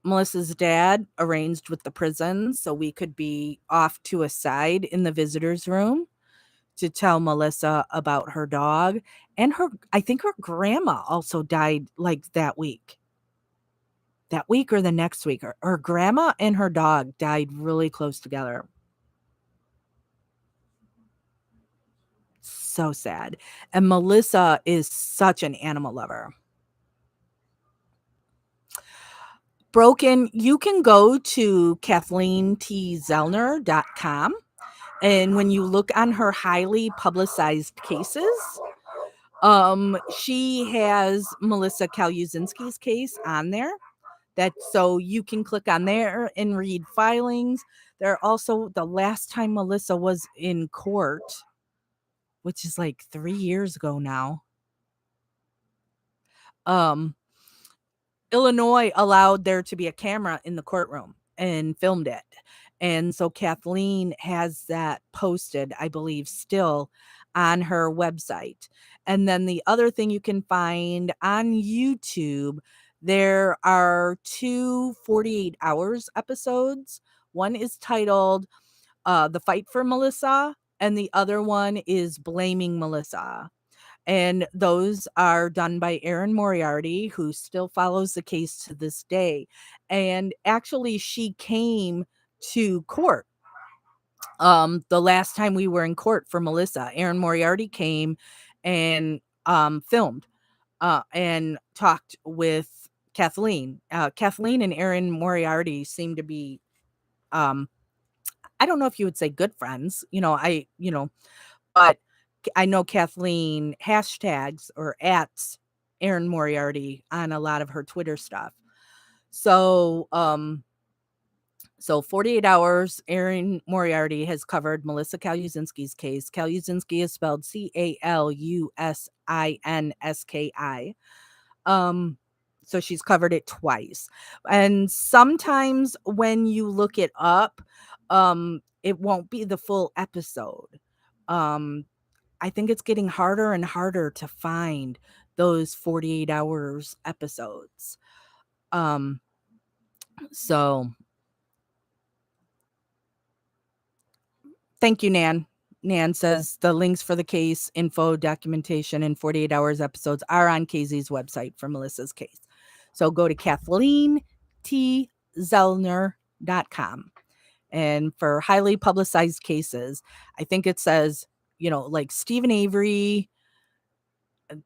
Melissa's dad arranged with the prison so we could be off to a side in the visitors room to tell Melissa about her dog, and I think her grandma also died like that week. That week or the next week. Her grandma and her dog died really close together. So sad. And Melissa is such an animal lover. Broken, you can go to KathleenTZellner.com. And when you look on her highly publicized cases, she has Melissa Kaluzinski's case on there. That so you can click on there and read filings. There are also the last time Melissa was in court, which is like 3 years ago now. Um, Illinois allowed there to be a camera in the courtroom and filmed it. And so Kathleen has that posted, I believe, still on her website. And then the other thing you can find on YouTube, there are 2 48 hours episodes. One is titled The Fight for Melissa, and the other one is Blaming Melissa. And those are done by Erin Moriarty, who still follows the case to this day. And actually, she came to court the last time we were in court for Melissa. Erin Moriarty came and filmed and talked with Kathleen. Kathleen and Erin Moriarty seem to be, um, I don't know if you would say good friends, but I know Kathleen hashtags or ats Erin Moriarty on a lot of her Twitter stuff. So, 48 Hours, Erin Moriarty has covered Melissa Kalusinski's case. Kalusinski is spelled Calusinski. So she's covered it twice. And sometimes when you look it up, it won't be the full episode. Um, I think it's getting harder and harder to find those 48 hours episodes. Um, so thank you, Nan. Nan says the links for the case, info, documentation, and 48 hours episodes are on KZ's website for Melissa's case. So go to KathleenTZellner.com. And for highly publicized cases, I think it says, like Stephen Avery,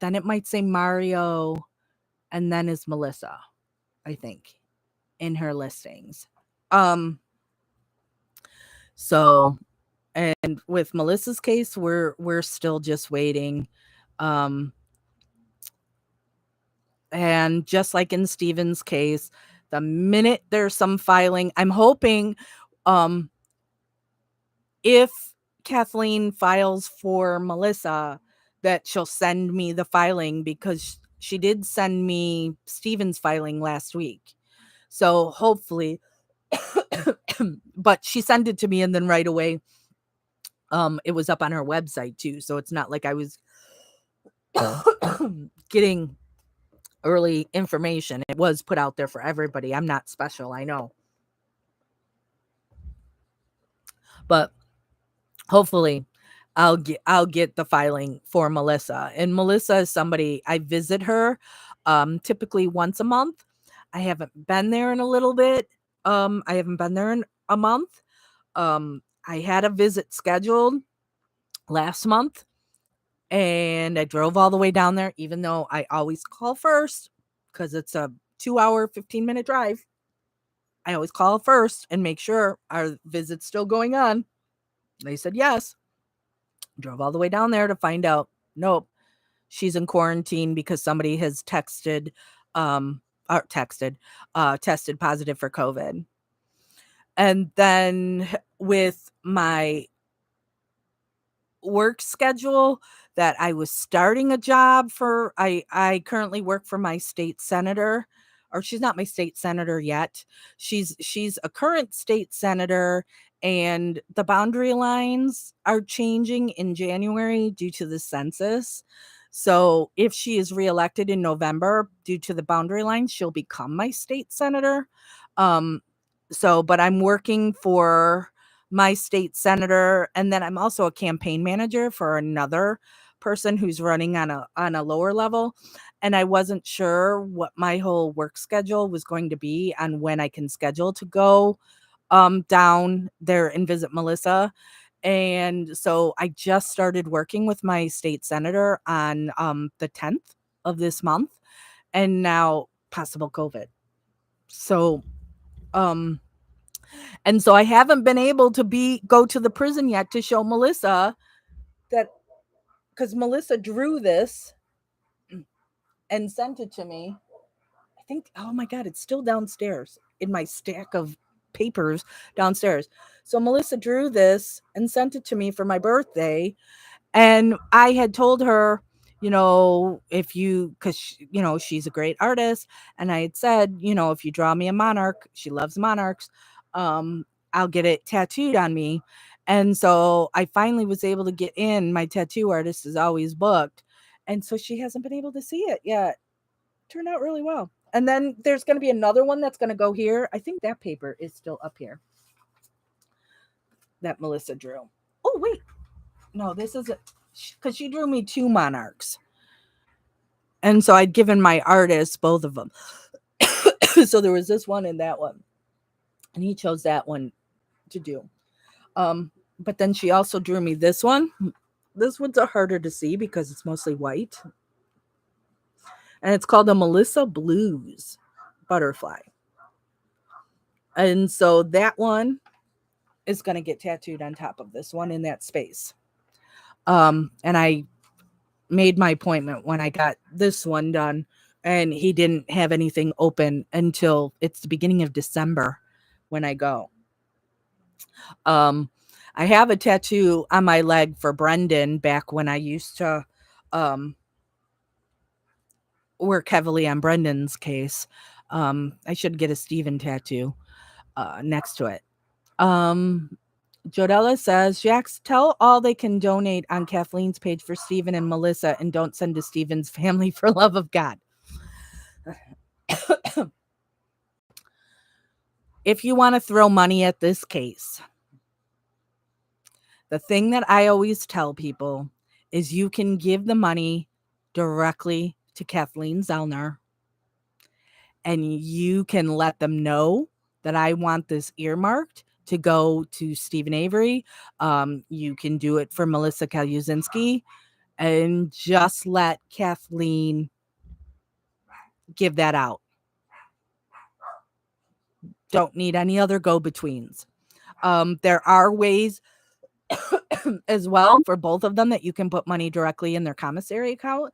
then it might say Mario, and then is Melissa, I think, in her listings. So, and with Melissa's case, we're still just waiting. And just like in Stephen's case, the minute there's some filing, I'm hoping if Kathleen files for Melissa, that she'll send me the filing, because she did send me Stephen's filing last week. So hopefully, but she sent it to me and then right away, it was up on her website too. So it's not like I was getting early information. It was put out there for everybody. I'm not special, I know. But hopefully I'll get the filing for Melissa. And Melissa is somebody, I visit her typically once a month. I haven't been there in a little bit. I haven't been there in a month. I had a visit scheduled last month and I drove all the way down there, even though I always call first because it's a 2-hour, 15-minute drive. I always call first and make sure our visit's still going on. They said yes. Drove all the way down there to find out, nope, she's in quarantine because somebody has tested tested positive for COVID. And then with my work schedule, that I was starting a job for, I currently work for my state senator, or she's not my state senator yet. She's a current state senator, and the boundary lines are changing in January due to the census. So if she is reelected in November due to the boundary lines, she'll become my state senator. But I'm working for my state senator, and then I'm also a campaign manager for another person who's running on a lower level, and I wasn't sure what my whole work schedule was going to be on when I can schedule to go down there and visit Melissa. And so I just started working with my state senator on the 10th of this month, and now possible COVID. So and so I haven't been able to go to the prison yet to show Melissa that, because Melissa drew this and sent it to me. I think, oh my God, it's still downstairs in my stack of papers downstairs. So Melissa drew this and sent it to me for my birthday. And I had told her, if you, because, she's a great artist. And I had said, if you draw me a monarch, she loves monarchs, I'll get it tattooed on me. And so I finally was able to get in. My tattoo artist is always booked. And so she hasn't been able to see it yet. Turned out really well. And then there's going to be another one that's going to go here. I think that paper is still up here that Melissa drew. Oh, wait. No, this isn't, because she drew me 2 monarchs. And so I'd given my artist both of them. So there was this one and that one. And he chose that one to do. But then she also drew me this one. This one's a harder to see because it's mostly white. And it's called a Melissa Blues butterfly. And so that one is going to get tattooed on top of this one in that space. And I made my appointment when I got this one done, and he didn't have anything open until it's the beginning of December when I go. Um, I have a tattoo on my leg for Brendan back when I used to um, work heavily on Brendan's case. I should get a Steven tattoo next to it. Um, Jodella says, Jax, tell all they can donate on Kathleen's page for Steven and Melissa and don't send to Steven's family for love of God. If you want to throw money at this case, the thing that I always tell people is you can give the money directly to Kathleen Zellner and you can let them know that I want this earmarked to go to Stephen Avery. You can do it for Melissa Kaluzinski and just let Kathleen give that out. Don't need any other go-betweens. There are ways as well for both of them that you can put money directly in their commissary account.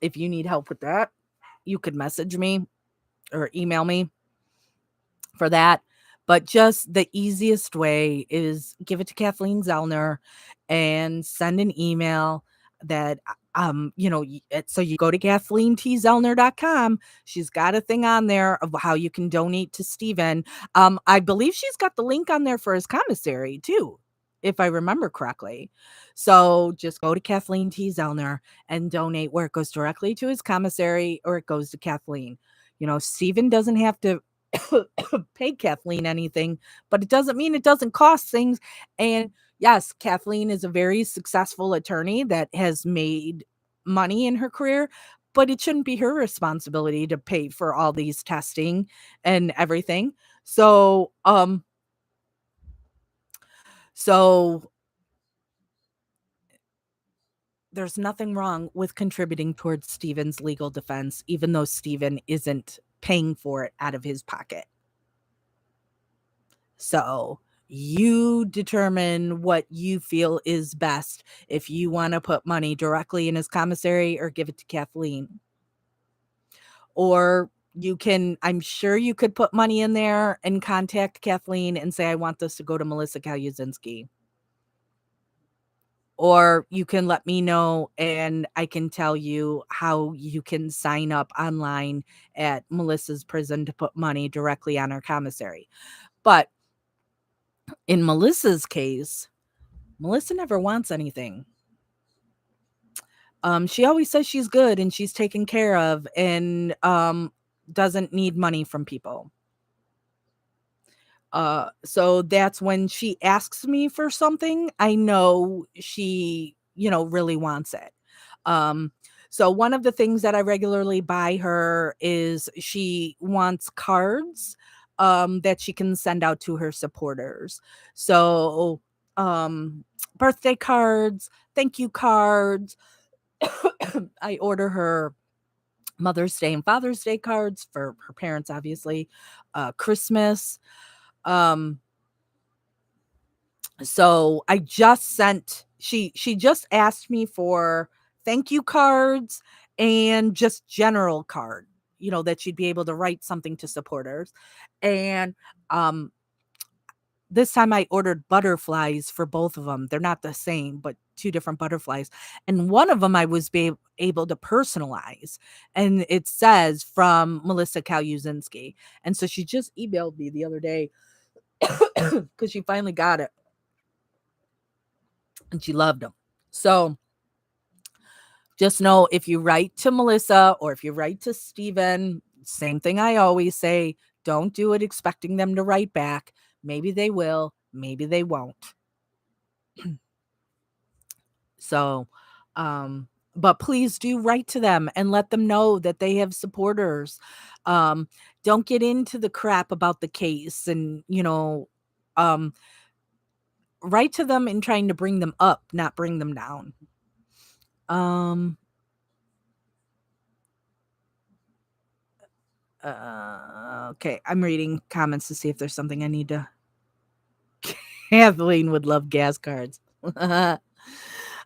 If you need help with that, you could message me or email me for that. But just the easiest way is give it to Kathleen Zellner and send an email that so you go to KathleenTZellner.com. She's got a thing on there of how you can donate to Stephen. I believe she's got the link on there for his commissary too, if I remember correctly. So just go to Kathleen T. Zellner and donate where it goes directly to his commissary or it goes to Kathleen. Stephen doesn't have to pay Kathleen anything, but it doesn't mean it doesn't cost things. And yes, Kathleen is a very successful attorney that has made money in her career, but it shouldn't be her responsibility to pay for all these testing and everything. So there's nothing wrong with contributing towards Stephen's legal defense, even though Stephen isn't paying for it out of his pocket. So you determine what you feel is best. If you want to put money directly in his commissary or give it to Kathleen. Or I'm sure you could put money in there and contact Kathleen and say, I want this to go to Melissa Kaluzinski. Or you can let me know and I can tell you how you can sign up online at Melissa's prison to put money directly on her commissary. But in Melissa's case, Melissa never wants anything. She always says she's good and she's taken care of and doesn't need money from people. So that's when she asks me for something, I know she, really wants it. So one of the things that I regularly buy her is she wants cards that she can send out to her supporters. So birthday cards, thank you cards. I order her Mother's Day and Father's Day cards for her parents, obviously, Christmas. So I just sent, she just asked me for thank you cards and just general card, that she'd be able to write something to supporters. And this time I ordered butterflies for both of them. They're not the same, but two different butterflies. And one of them I was able to personalize. And it says from Melissa Kaluzinski. And so she just emailed me the other day because she finally got it. And she loved them. So just know if you write to Melissa or if you write to Stephen, same thing I always say, don't do it expecting them to write back. Maybe they will, maybe they won't. So But please do write to them and let them know that they have supporters. Um, don't get into the crap about the case and, um, write to them and trying to bring them up, not bring them down. Um, okay, I'm reading comments to see if there's something I need to. Kathleen would love gas cards.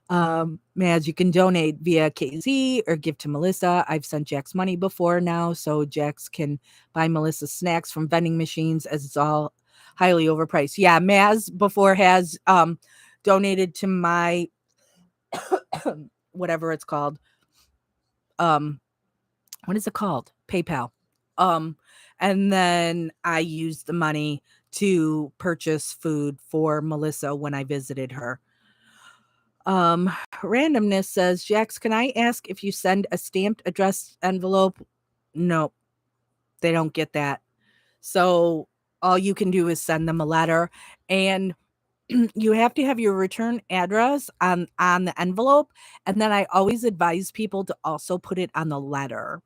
Maz, you can donate via KZ or give to Melissa. I've sent Jax money before now, so Jax can buy Melissa snacks from vending machines as it's all highly overpriced. Yeah, Maz before has donated to my whatever it's called. Um, what is it called? PayPal. Um, and then I used the money to purchase food for Melissa when I visited her. Randomness says, Jax, can I ask if you send a stamped addressed envelope? No, they don't get that. So all you can do is send them a letter, and you have to have your return address on the envelope. And then I always advise people to also put it on the letter.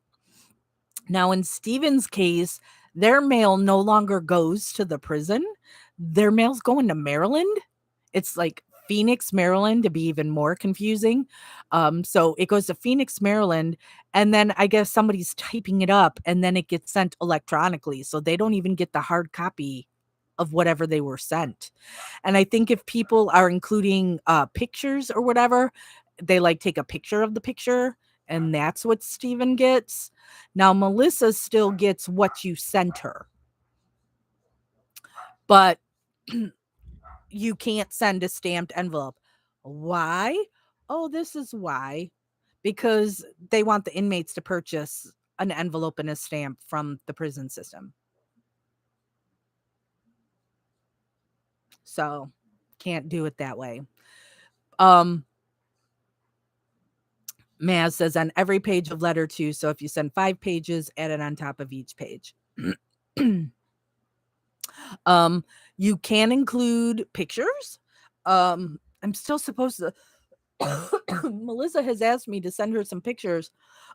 Now, in Steven's case, their mail no longer goes to the prison. Their mail's going to Maryland. It's like Phoenix, Maryland, to be even more confusing. So it goes to Phoenix, Maryland, and then I guess somebody's typing it up and then it gets sent electronically. So they don't even get the hard copy of whatever they were sent. And I think if people are including pictures or whatever, they like take a picture of the picture, and that's what Steven gets. Now, Melissa still gets what you sent her, but you can't send a stamped envelope. Why? Oh, this is why. Because they want the inmates to purchase an envelope and a stamp from the prison system. So, can't do it that way. Um, Maz says on every page of letter 2, so if you send 5 pages, add it on top of each page. um, you can include pictures. I'm still supposed to Melissa has asked me to send her some pictures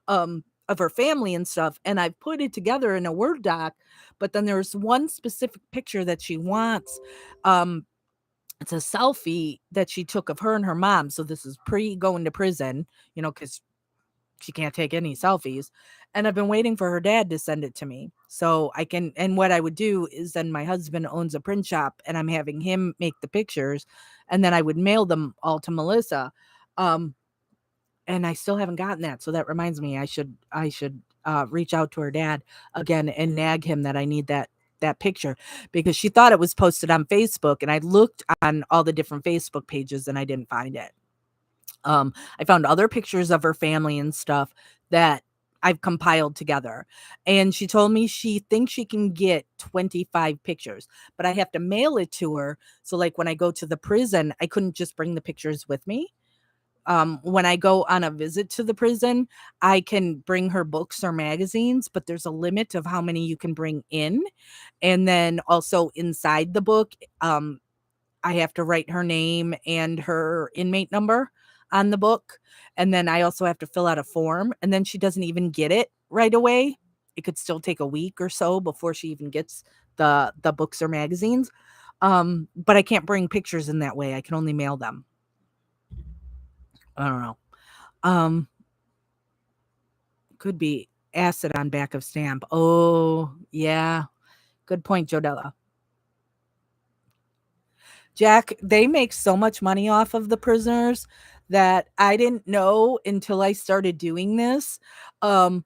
of her family and stuff, and I've put it together in a Word doc, but then there's one specific picture that she wants. Um, it's a selfie that she took of her and her mom. So this is pre going to prison, because she can't take any selfies. And I've been waiting for her dad to send it to me. So I can, and what I would do is then my husband owns a print shop and I'm having him make the pictures, and then I would mail them all to Melissa. Um, and I still haven't gotten that. So that reminds me, I should reach out to her dad again and nag him that I need that picture, because she thought it was posted on Facebook, and I looked on all the different Facebook pages and I didn't find it. I found other pictures of her family and stuff that I've compiled together. And she told me she thinks she can get 25 pictures, but I have to mail it to her. So like when I go to the prison, I couldn't just bring the pictures with me. When I go on a visit to the prison, I can bring her books or magazines, but there's a limit of how many you can bring in. And then also inside the book, I have to write her name and her inmate number on the book. And then I also have to fill out a form. And then she doesn't even get it right away. It could still take a week or so before she even gets the books or magazines. But I can't bring pictures in that way. I can only mail them. I don't know. Um, could be acid on back of stamp. Oh, yeah. Good point, Jodella. Jack, they make so much money off of the prisoners that I didn't know until I started doing this. Um,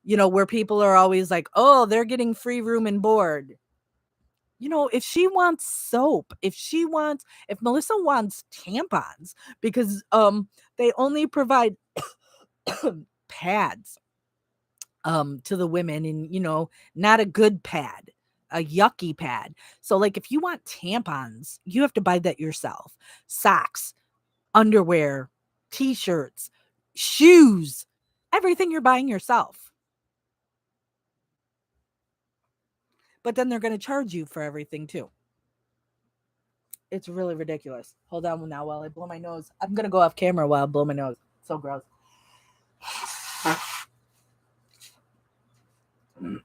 where people are always like, "Oh, they're getting free room and board." If she wants soap, if Melissa wants tampons, because they only provide pads to the women, and not a good pad, a yucky pad. So like if you want tampons, you have to buy that yourself. Socks, underwear, t-shirts, shoes, everything you're buying yourself. But then they're going to charge you for everything too. It's really ridiculous. Hold on now while I blow my nose. I'm going to go off camera while I blow my nose. So gross. I'm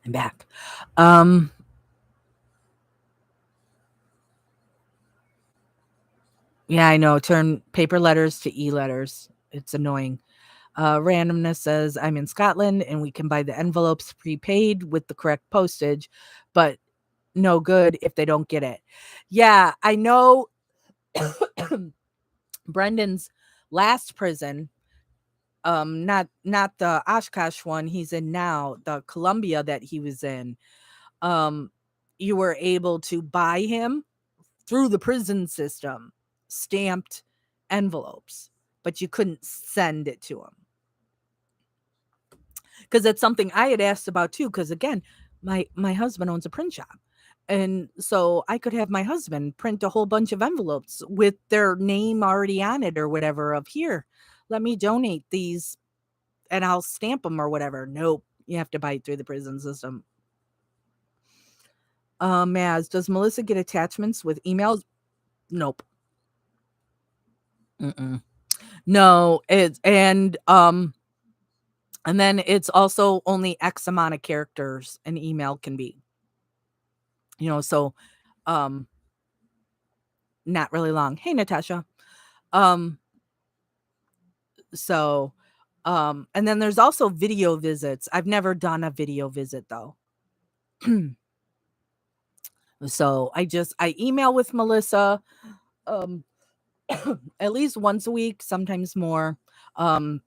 back. Um, yeah, I know. Turn paper letters to e-letters. It's annoying. Randomness says, I'm in Scotland and we can buy the envelopes prepaid with the correct postage, but no good if they don't get it. Yeah, I know. Brendan's last prison, not the Oshkosh one he's in now, the Columbia that he was in, um, you were able to buy him through the prison system stamped envelopes, but you couldn't send it to him. Because that's something I had asked about too. Because again, my husband owns a print shop, and so I could have my husband print a whole bunch of envelopes with their name already on it or whatever. Of here, let me donate these, and I'll stamp them or whatever. Nope, you have to buy it through the prison system. Maz, does Melissa get attachments with emails? Nope. Mm-mm. No, it's and then it's also only X amount of characters an email can be. So um not really long. Hey Natasha. Um so and then there's also video visits. I've never done a video visit though. So I email with Melissa um at least once a week, sometimes more. Um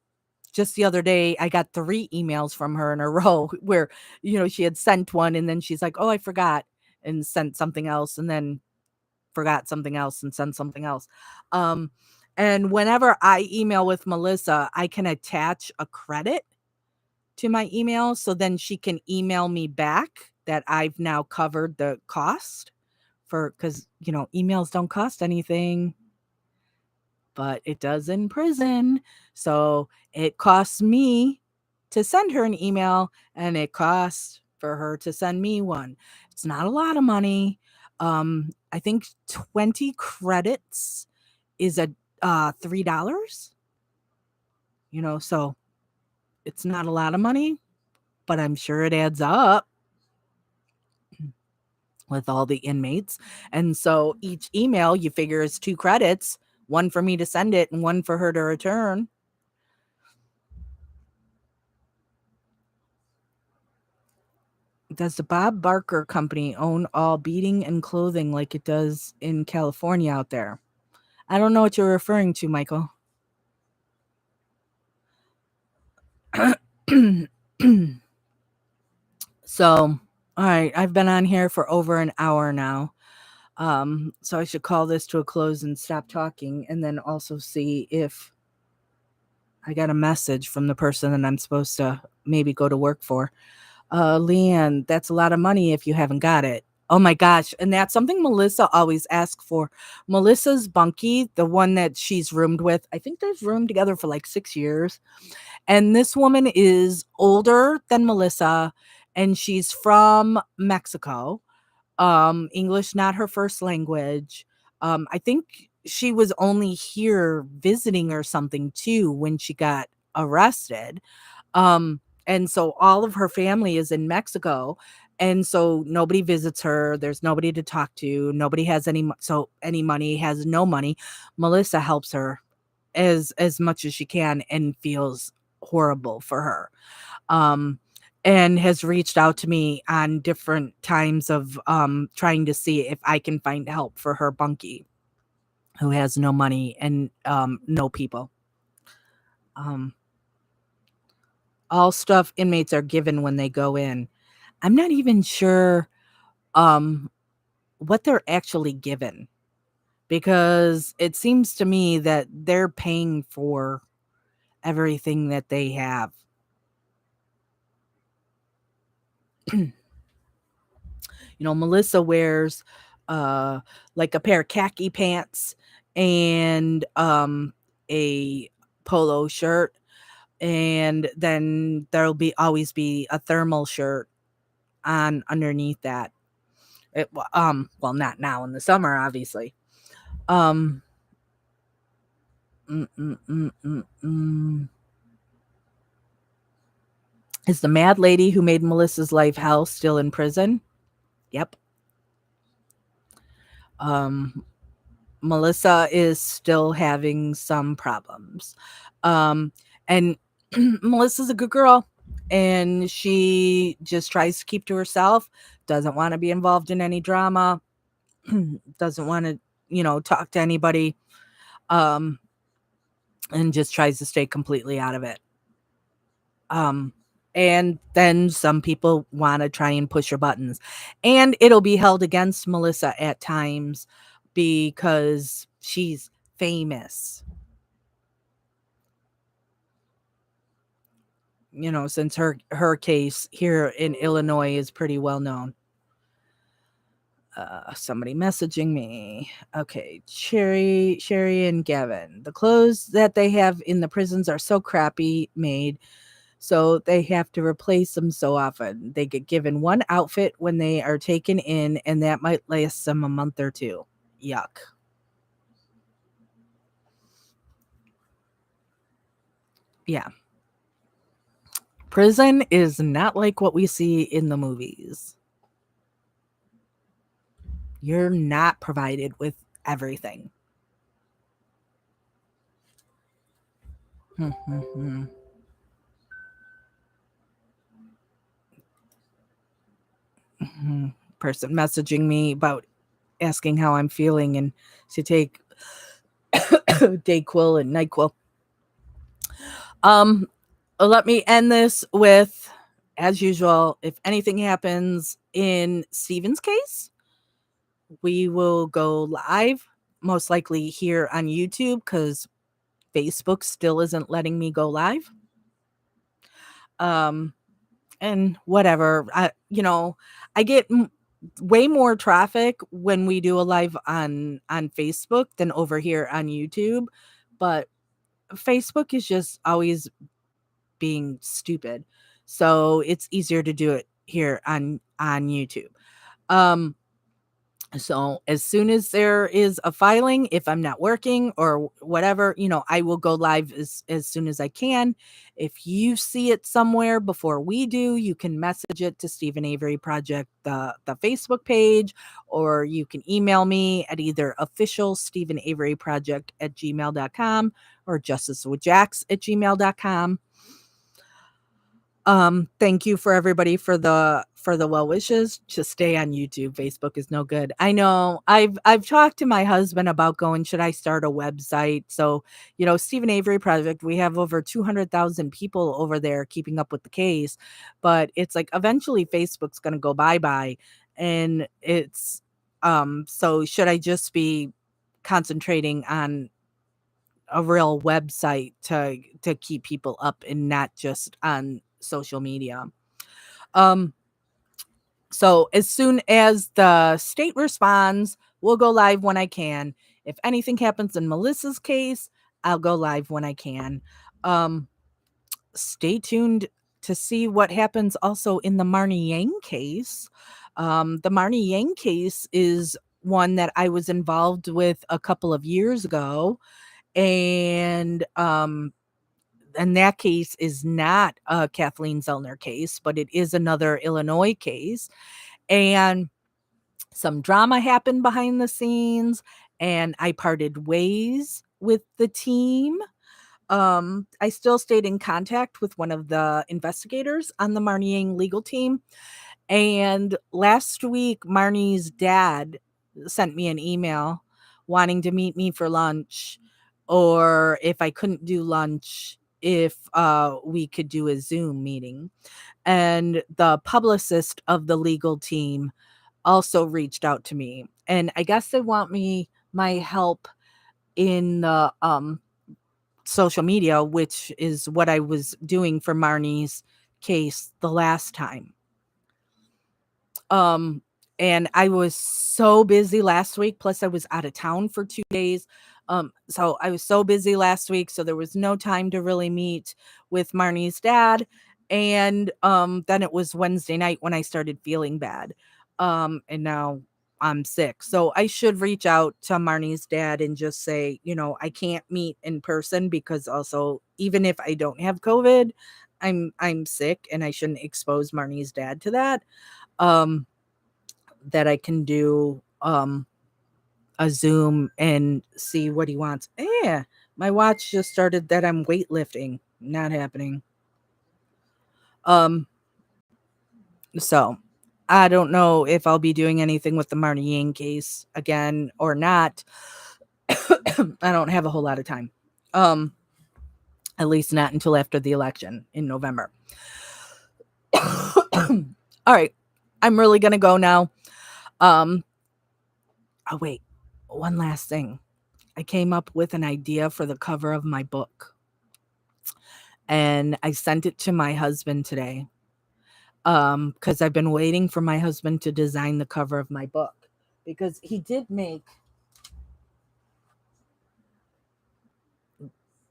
just the other day I got 3 emails from her in a row where she had sent one and then she's like, "Oh, I forgot," and sent something else and then forgot something else and sent something else. Um, and whenever I email with Melissa, I can attach a credit to my email so then she can email me back that I've now covered the cost for because emails don't cost anything, but it does in prison. So it costs me to send her an email and it costs for her to send me one. It's not a lot of money. I think 20 credits is a $3. So it's not a lot of money, but I'm sure it adds up with all the inmates. And so each email you figure is 2 credits, one for me to send it and one for her to return. Does the Bob Barker Company own all beading and clothing like it does in California out there? I don't know what you're referring to, Michael. So, all right, I've been on here for over an hour now. So I should call this to a close and stop talking and then also see if I got a message from the person that I'm supposed to maybe go to work for. Leanne, that's a lot of money if you haven't got it. Oh my gosh. And that's something Melissa always asks for. Melissa's bunkie, the one that she's roomed with, I think they've roomed together for like 6 years. And this woman is older than Melissa and she's from Mexico. English not her first language. I think she was only here visiting or something too when she got arrested. And so all of her family is in Mexico. And so nobody visits her. There's nobody to talk to. Nobody has any money, has no money. Melissa helps her as much as she can and feels horrible for her. Um, and has reached out to me on different times of trying to see if I can find help for her bunkie who has no money and no people. Um, all stuff inmates are given when they go in. I'm not even sure um, what they're actually given because it seems to me that they're paying for everything that they have. Melissa wears like a pair of khaki pants and a polo shirt, and then there'll be always be a thermal shirt on underneath that. Well, not now in the summer, obviously. Um, mm, mm, mm, mm, mm. Is the mad lady who made Melissa's life hell still in prison? Yep. Um, Melissa is still having some problems. Um, and Melissa's a good girl and she just tries to keep to herself, doesn't want to be involved in any drama, doesn't want to, talk to anybody, um, and just tries to stay completely out of it. Um, and then some people want to try and push her buttons, and it'll be held against Melissa at times because she's famous. Since her case here in Illinois is pretty well known. Somebody messaging me. Okay, Sherry and Gavin. The clothes that they have in the prisons are so crappy made, so they have to replace them so often. They get given one outfit when they are taken in, and that might last them a month or two. Yuck. Yeah. Prison is not like what we see in the movies. You're not provided with everything. Person messaging me about asking how I'm feeling and to take Dayquil and NyQuil. Um, Let me end this with, as usual, if anything happens in Steven's case, we will go live, most likely here on YouTube because Facebook still isn't letting me go live. Um, and whatever, I get way more traffic when we do a live on Facebook than over here on YouTube, but Facebook is just always being stupid. So it's easier to do it here on YouTube. Um so as soon as there is a filing, if I'm not working or whatever, I will go live as soon as I can. If you see it somewhere before we do, you can message it to Stephen Avery Project, the Facebook page, or you can email me at either official Stephen Avery Project at gmail.com or justicewithjax at gmail.com. Thank you for everybody for the well wishes. Just stay on YouTube. Facebook is no good. I know. I've talked to my husband about going, should I start a website? So, Stephen Avery Project, we have over 200,000 people over there keeping up with the case, but it's like eventually Facebook's going to go bye-bye, and it's so should I just be concentrating on a real website to keep people up and not just on social media? Um, so as soon as the state responds, we'll go live when I can. If anything happens in Melissa's case, I'll go live when I can. Um, Stay tuned to see what happens also in the Marnie Yang case. The Marnie Yang case is one that I was involved with a couple of years ago, and that case is not a Kathleen Zellner case, but it is another Illinois case. And some drama happened behind the scenes, and I parted ways with the team. I still stayed in contact with one of the investigators on the Marnie Yang legal team. And last week, Marnie's dad sent me an email wanting to meet me for lunch, or if I couldn't do lunch, if we could do a Zoom meeting. And the publicist of the legal team also reached out to me. And I guess they want my help in the social media, which is what I was doing for Marnie's case the last time. Um, and I was so busy last week, plus I was out of town for 2 days. So I was so busy last week, so there was no time to really meet with Marnie's dad. And then it was Wednesday night when I started feeling bad. And now I'm sick. So I should reach out to Marnie's dad and just say, I can't meet in person because also even if I don't have COVID, I'm sick and I shouldn't expose Marnie's dad to that. Um that I can do a Zoom and see what he wants. Yeah, my watch just started that I'm weightlifting. Not happening. Um so I don't know if I'll be doing anything with the Marnie Yang case again or not. I don't have a whole lot of time. Um, at least not until after the election in November. All right. I'm really gonna go now. Um, oh wait, one last thing. I came up with an idea for the cover of my book. And I sent it to my husband today. Because I've been waiting for my husband to design the cover of my book. Because he did make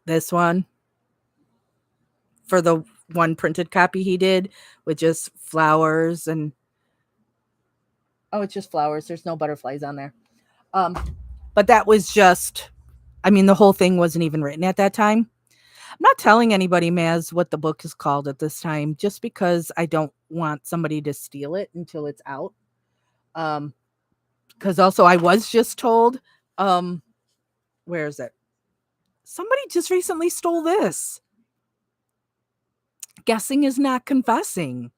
this one for the one printed copy he did with just flowers and it's just flowers. There's no butterflies on there. Um, but that was just, I mean, the whole thing wasn't even written at that time. I'm not telling anybody, Maz, what the book is called at this time, just because I don't want somebody to steal it until it's out. Because also I was just told, um, where is it? Somebody just recently stole this. Guessing is not confessing.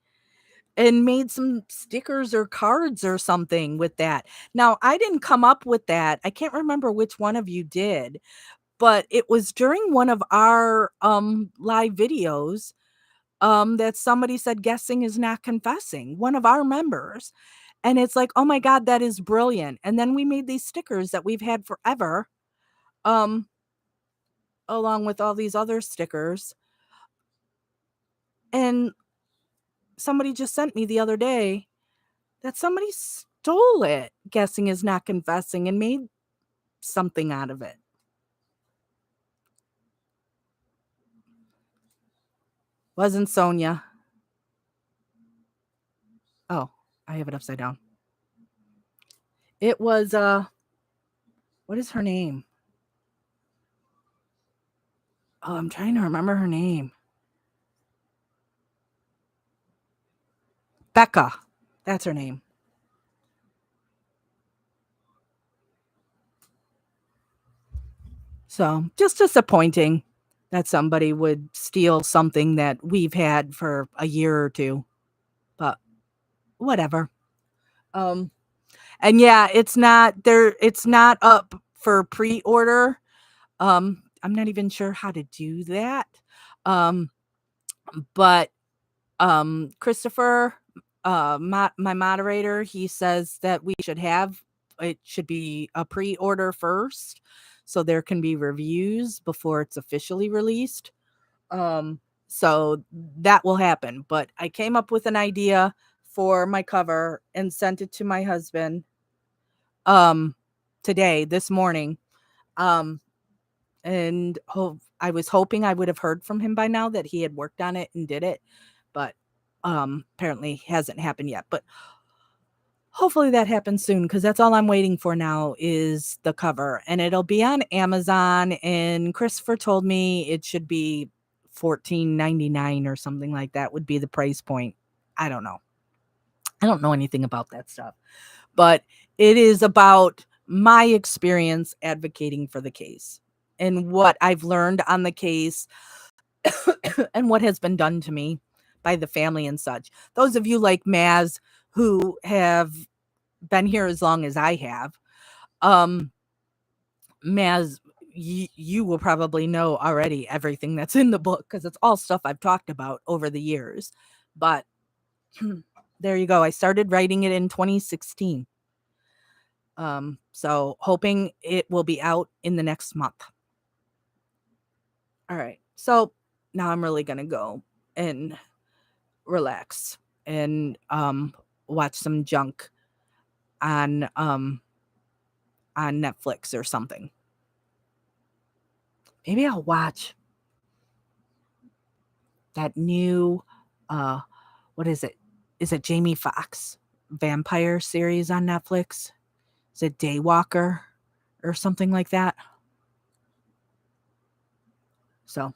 And made some stickers or cards or something with that. Now, I didn't come up with that. I can't remember which one of you did, but it was during one of our live videos that somebody said guessing is not confessing, one of our members. And it's like, "Oh my god, that is brilliant." And then we made these stickers that we've had forever um along with all these other stickers. And somebody just sent me the other day that somebody stole it, guessing is not confessing, and made something out of it. Wasn't Sonia. Oh, I have it upside down. It was what is her name? Oh, I'm trying to remember her name. Becca. That's her name. So, just disappointing that somebody would steal something that we've had for a year or two. But whatever. Um and yeah, it's not up for pre-order. I'm not even sure how to do that. Um, but Christopher, my moderator, he says that we should have it should be a pre-order first, so there can be reviews before it's officially released. So that will happen. But I came up with an idea for my cover and sent it to my husband um today, this morning. Um and I was hoping I would have heard from him by now that he had worked on it and did it, but apparently hasn't happened yet. But hopefully that happens soon because that's all I'm waiting for now is the cover, and it'll be on Amazon. And Christopher told me it should be $14.99 or something like that would be the price point. I don't know. I don't know anything about that stuff, but it is about my experience advocating for the case and what I've learned on the case and what has been done to me by the family and such. Those of you like Maz who have been here as long as I have, um, Maz, you will probably know already everything that's in the book because it's all stuff I've talked about over the years. But there you go. I started writing it in 2016. So hoping it will be out in the next month. All right. So now I'm really gonna go and relax and watch some junk on Netflix or something. Maybe I'll watch that new what is it? Is it Jamie Foxx vampire series on Netflix? Is it Daywalker or something like that? So, all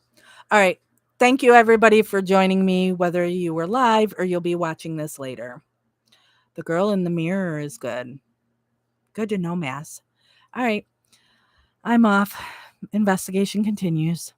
right. Thank you, everybody, for joining me, whether you were live or you'll be watching this later. The girl in the mirror is good. Good to know, Mass. All right. I'm off. Investigation continues.